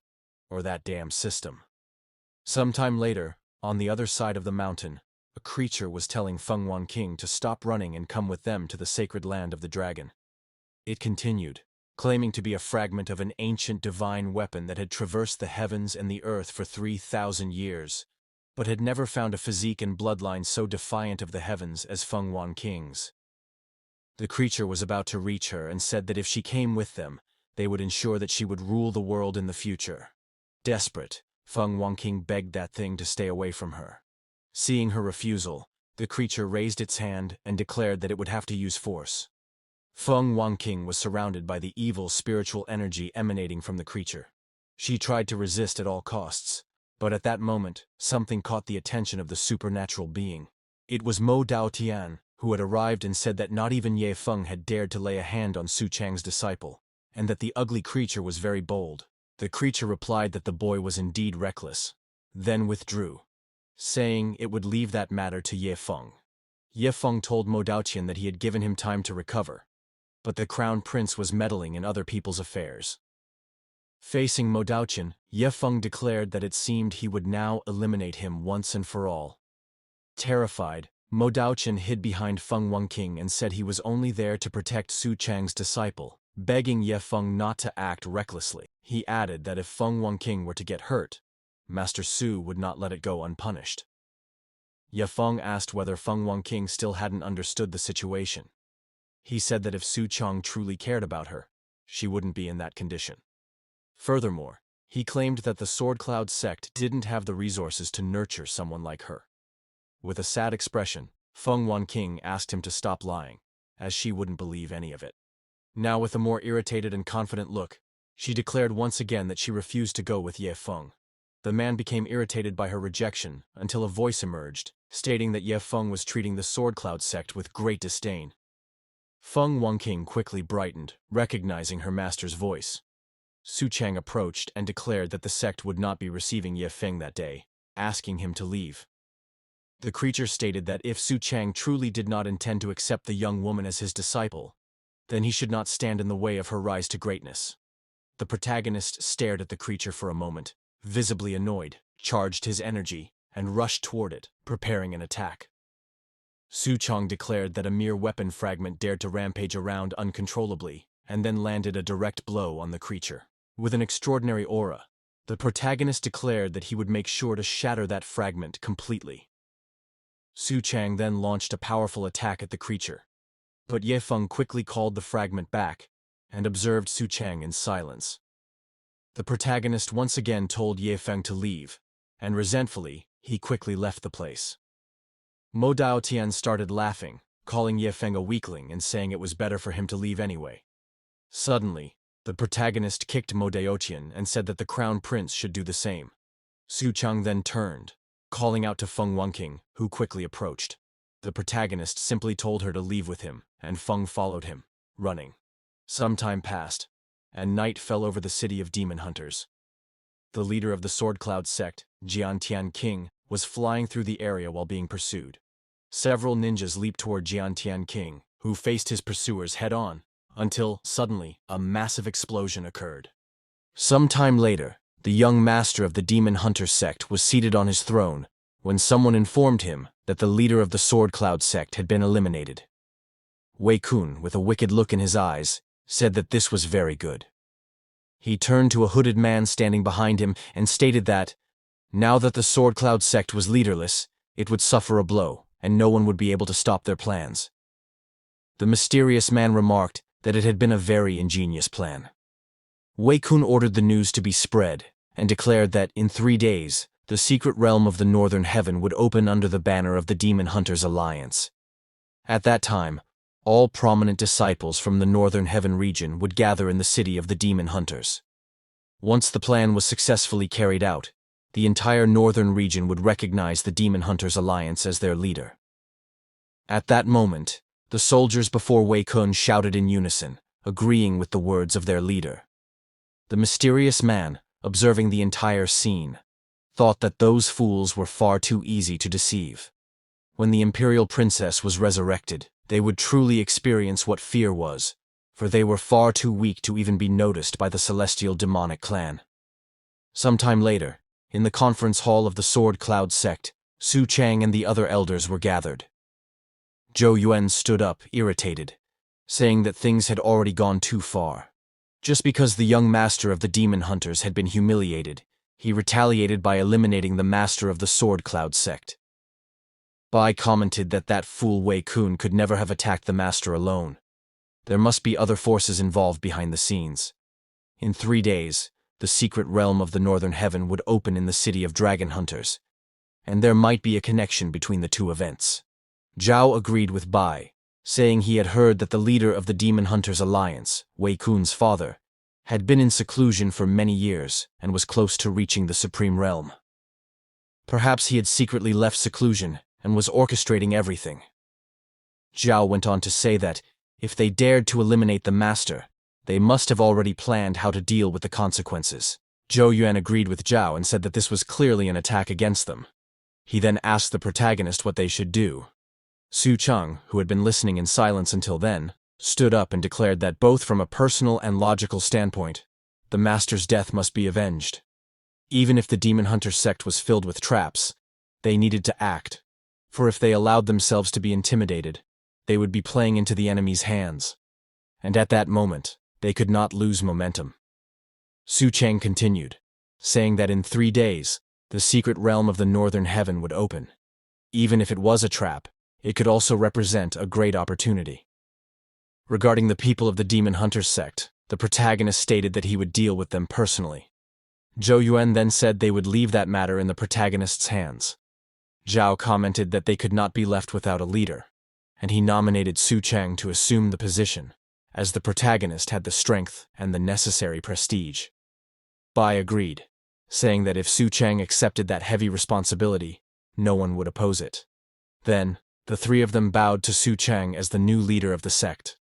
Or that damn system. Sometime later, on the other side of the mountain, a creature was telling Feng Wanqing to stop running and come with them to the sacred land of the dragon. It continued, claiming to be a fragment of an ancient divine weapon that had traversed the heavens and the earth for 3,000 years, but had never found a physique and bloodline so defiant of the heavens as Feng Wanqing's. The creature was about to reach her and said that if she came with them, they would ensure that she would rule the world in the future. Desperate, Feng Wanqing begged that thing to stay away from her. Seeing her refusal, the creature raised its hand and declared that it would have to use force. Feng Wanqing was surrounded by the evil spiritual energy emanating from the creature. She tried to resist at all costs, but at that moment, something caught the attention of the supernatural being. It was Mo Daotian, who had arrived and said that not even Ye Feng had dared to lay a hand on Su Chang's disciple, and that the ugly creature was very bold. The creature replied that the boy was indeed reckless, then withdrew, saying it would leave that matter to Ye Feng. Ye Feng told Mo Daotian that he had given him time to recover, but the crown prince was meddling in other people's affairs. Facing Mo Daotian, Ye Feng declared that it seemed he would now eliminate him once and for all. Terrified, Mo Daotian hid behind Feng Wanqing and said he was only there to protect Su Chang's disciple, begging Ye Feng not to act recklessly. He added that if Feng Wanqing were to get hurt, Master Su would not let it go unpunished. Ye Feng asked whether Feng Wanqing still hadn't understood the situation. He said that if Su Chang truly cared about her, she wouldn't be in that condition. Furthermore, he claimed that the Sword Cloud sect didn't have the resources to nurture someone like her. With a sad expression, Feng Wanqing asked him to stop lying, as she wouldn't believe any of it. Now with a more irritated and confident look, she declared once again that she refused to go with Ye Feng. The man became irritated by her rejection until a voice emerged, stating that Ye Feng was treating the Sword Cloud sect with great disdain. Feng Wanqing quickly brightened, recognizing her master's voice. Su Chang approached and declared that the sect would not be receiving Ye Feng that day, asking him to leave. The creature stated that if Su Chang truly did not intend to accept the young woman as his disciple, then he should not stand in the way of her rise to greatness. The protagonist stared at the creature for a moment, visibly annoyed, charged his energy, and rushed toward it, preparing an attack. Su Chang declared that a mere weapon fragment dared to rampage around uncontrollably, and then landed a direct blow on the creature. With an extraordinary aura, the protagonist declared that he would make sure to shatter that fragment completely. Su Chang then launched a powerful attack at the creature, but Ye Feng quickly called the fragment back and observed Su Chang in silence. The protagonist once again told Ye Feng to leave, and resentfully, he quickly left the place. Mo Daotian started laughing, calling Ye Feng a weakling and saying it was better for him to leave anyway. Suddenly, the protagonist kicked Mo Daotian and said that the crown prince should do the same. Su Chang then turned, calling out to Feng Wanqing, who quickly approached. The protagonist simply told her to leave with him, and Feng followed him, running. Some time passed, and night fell over the city of demon hunters. The leader of the Sword Cloud sect, Jiantian King, was flying through the area while being pursued. Several ninjas leaped toward Jiantian King, who faced his pursuers head-on, until, suddenly, a massive explosion occurred. Some time later, the young master of the demon hunter sect was seated on his throne when someone informed him that the leader of the Sword Cloud sect had been eliminated. Wei Kun, with a wicked look in his eyes, said that this was very good. He turned to a hooded man standing behind him and stated that, now that the Sword Cloud sect was leaderless, it would suffer a blow, and no one would be able to stop their plans. The mysterious man remarked that it had been a very ingenious plan. Wei Kun ordered the news to be spread, and declared that, in 3 days, the secret realm of the Northern Heaven would open under the banner of the Demon Hunters Alliance. At that time, all prominent disciples from the Northern Heaven region would gather in the city of the Demon Hunters. Once the plan was successfully carried out, the entire Northern region would recognize the Demon Hunters Alliance as their leader. At that moment, the soldiers before Wei Kun shouted in unison, agreeing with the words of their leader. The mysterious man, observing the entire scene, thought that those fools were far too easy to deceive. When the imperial princess was resurrected, they would truly experience what fear was, for they were far too weak to even be noticed by the celestial demonic clan. Sometime later, in the conference hall of the Sword Cloud sect, Su Chang and the other elders were gathered. Zhou Yuan stood up, irritated, saying that things had already gone too far. Just because the young master of the Demon Hunters had been humiliated, he retaliated by eliminating the master of the Sword Cloud sect. Bai commented that that fool Wei Kun could never have attacked the master alone. There must be other forces involved behind the scenes. In 3 days, the secret realm of the Northern Heaven would open in the city of Dragon Hunters, and there might be a connection between the two events. Zhao agreed with Bai, saying he had heard that the leader of the Demon Hunters Alliance, Wei Kun's father, had been in seclusion for many years and was close to reaching the Supreme Realm. Perhaps he had secretly left seclusion and was orchestrating everything. Zhao went on to say that, if they dared to eliminate the master, they must have already planned how to deal with the consequences. Zhou Yuan agreed with Zhao and said that this was clearly an attack against them. He then asked the protagonist what they should do. Su Chang, who had been listening in silence until then, stood up and declared that both from a personal and logical standpoint, the master's death must be avenged. Even if the Demon Hunter sect was filled with traps, they needed to act, for if they allowed themselves to be intimidated, they would be playing into the enemy's hands. And at that moment, they could not lose momentum. Su Chang continued, saying that in 3 days, the secret realm of the Northern Heaven would open. Even if it was a trap, it could also represent a great opportunity. Regarding the people of the Demon Hunters sect, the protagonist stated that he would deal with them personally. Zhou Yuan then said they would leave that matter in the protagonist's hands. Zhao commented that they could not be left without a leader, and he nominated Su Chang to assume the position, as the protagonist had the strength and the necessary prestige. Bai agreed, saying that if Su Chang accepted that heavy responsibility, no one would oppose it. Then, the 3 of them bowed to Su Chang as the new leader of the sect.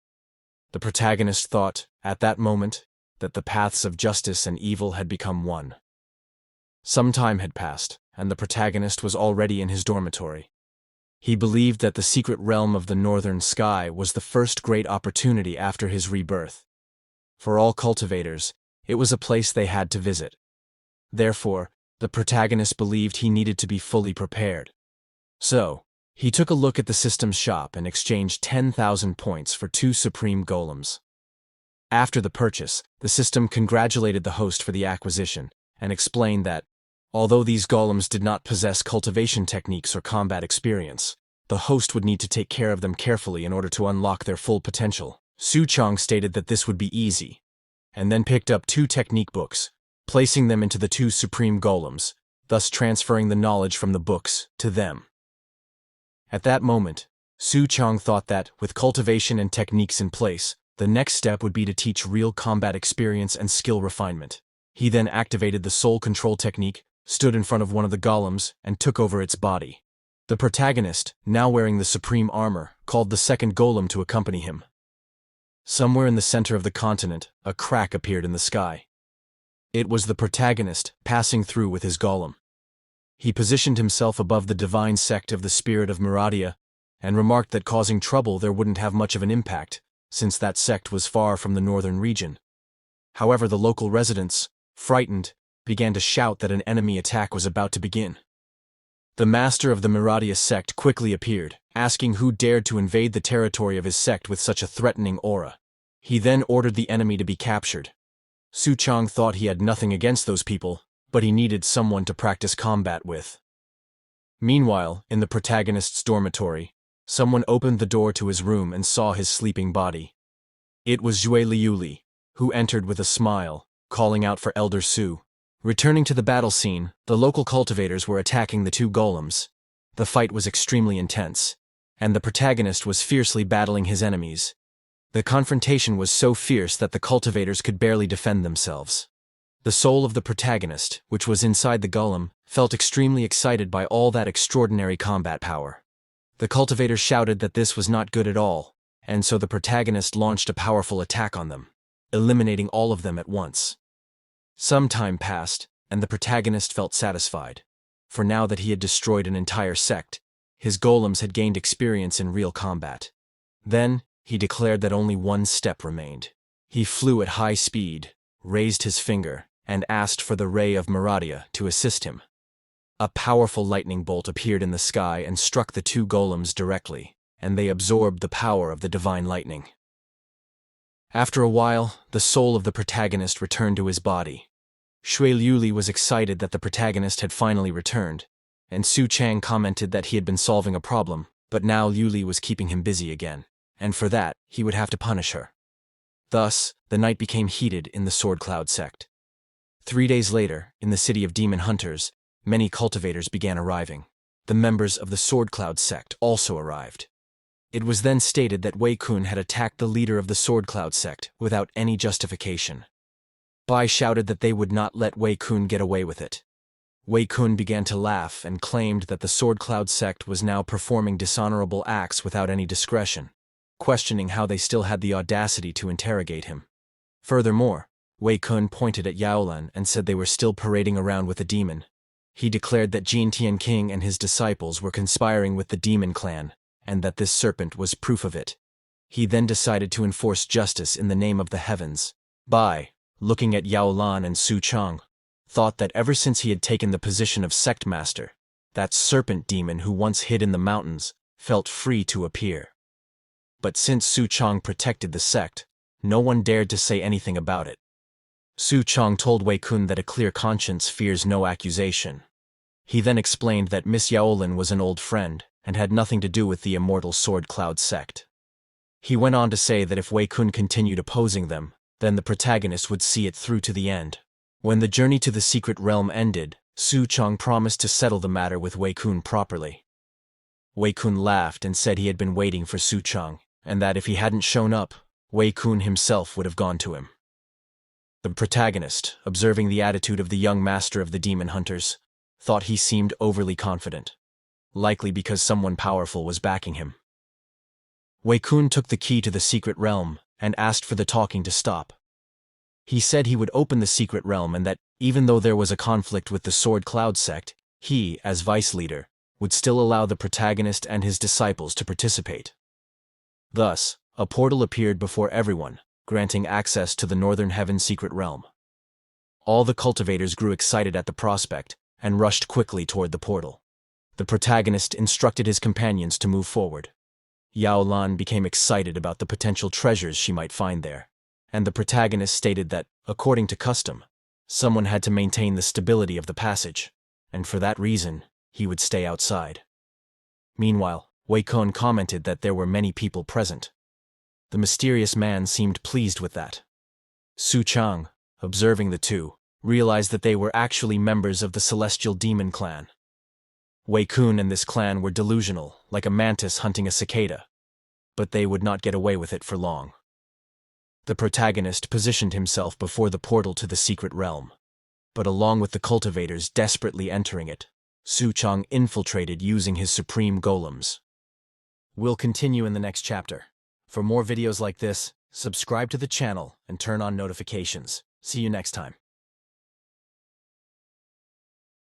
The protagonist thought, at that moment, that the paths of justice and evil had become one. Some time had passed, and the protagonist was already in his dormitory. He believed that the secret realm of the northern sky was the first great opportunity after his rebirth. For all cultivators, it was a place they had to visit. Therefore, the protagonist believed he needed to be fully prepared. So, he took a look at the system's shop and exchanged 10,000 points for 2 supreme golems. After the purchase, the system congratulated the host for the acquisition and explained that, although these golems did not possess cultivation techniques or combat experience, the host would need to take care of them carefully in order to unlock their full potential. Su Chang stated that this would be easy, and then picked up 2 technique books, placing them into the 2 supreme golems, thus transferring the knowledge from the books to them. At that moment, Su Chang thought that, with cultivation and techniques in place, the next step would be to teach real combat experience and skill refinement. He then activated the soul control technique, stood in front of one of the golems, and took over its body. The protagonist, now wearing the supreme armor, called the second golem to accompany him. Somewhere in the center of the continent, a crack appeared in the sky. It was the protagonist passing through with his golem. He positioned himself above the divine sect of the spirit of Miradia, and remarked that causing trouble there wouldn't have much of an impact, since that sect was far from the northern region. However, the local residents, frightened, began to shout that an enemy attack was about to begin. The master of the Miradia sect quickly appeared, asking who dared to invade the territory of his sect with such a threatening aura. He then ordered the enemy to be captured. Su Chang thought he had nothing against those people, but he needed someone to practice combat with. Meanwhile, in the protagonist's dormitory, someone opened the door to his room and saw his sleeping body. It was Zhui Liuli, who entered with a smile, calling out for Elder Su. Returning to the battle scene, the local cultivators were attacking the two golems. The fight was extremely intense, and the protagonist was fiercely battling his enemies. The confrontation was so fierce that the cultivators could barely defend themselves. The soul of the protagonist, which was inside the golem, felt extremely excited by all that extraordinary combat power. The cultivators shouted that this was not good at all, and so the protagonist launched a powerful attack on them, eliminating all of them at once. Some time passed, and the protagonist felt satisfied, for now that he had destroyed an entire sect, his golems had gained experience in real combat. Then, he declared that only one step remained. He flew at high speed, raised his finger, and asked for the ray of Maradia to assist him. A powerful lightning bolt appeared in the sky and struck the two golems directly, and they absorbed the power of the divine lightning. After a while, the soul of the protagonist returned to his body. Shui Liuli was excited that the protagonist had finally returned, and Su Chang commented that he had been solving a problem, but now Liuli was keeping him busy again, and for that, he would have to punish her. Thus, the night became heated in the Sword Cloud sect. 3 days later, in the city of demon hunters, many cultivators began arriving. The members of the Sword Cloud sect also arrived. It was then stated that Wei Kun had attacked the leader of the Sword Cloud sect without any justification. Bai shouted that they would not let Wei Kun get away with it. Wei Kun began to laugh and claimed that the Sword Cloud sect was now performing dishonorable acts without any discretion, questioning how they still had the audacity to interrogate him. Furthermore, Wei Kun pointed at Yaolan and said they were still parading around with a demon. He declared that Jin Tian King and his disciples were conspiring with the demon clan, and that this serpent was proof of it. He then decided to enforce justice in the name of the heavens. Bai, looking at Yaolan and Su Chang, thought that ever since he had taken the position of sect master, that serpent demon who once hid in the mountains felt free to appear. But since Su Chang protected the sect, no one dared to say anything about it. Su Chang told Wei Kun that a clear conscience fears no accusation. He then explained that Miss Yaolin was an old friend and had nothing to do with the immortal Sword Cloud sect. He went on to say that if Wei Kun continued opposing them, then the protagonist would see it through to the end. When the journey to the secret realm ended, Su Chang promised to settle the matter with Wei Kun properly. Wei Kun laughed and said he had been waiting for Su Chang, and that if he hadn't shown up, Wei Kun himself would have gone to him. The protagonist, observing the attitude of the young master of the demon hunters, thought he seemed overly confident, likely because someone powerful was backing him. Wei Kun took the key to the secret realm and asked for the talking to stop. He said he would open the secret realm and that, even though there was a conflict with the Sword Cloud sect, he, as vice leader, would still allow the protagonist and his disciples to participate. Thus, a portal appeared before everyone, granting access to the Northern Heaven secret realm. All the cultivators grew excited at the prospect and rushed quickly toward the portal. The protagonist instructed his companions to move forward. Yao Lan became excited about the potential treasures she might find there, and the protagonist stated that, according to custom, someone had to maintain the stability of the passage, and for that reason, he would stay outside. Meanwhile, Wei Kun commented that there were many people present. The mysterious man seemed pleased with that. Su Chang, observing the two, realized that they were actually members of the Celestial Demon Clan. Wei Kun and this clan were delusional, like a mantis hunting a cicada, but they would not get away with it for long. The protagonist positioned himself before the portal to the secret realm, but along with the cultivators desperately entering it, Su Chang infiltrated using his supreme golems. We'll continue in the next chapter. For more videos like this, subscribe to the channel and turn on notifications. See you next time.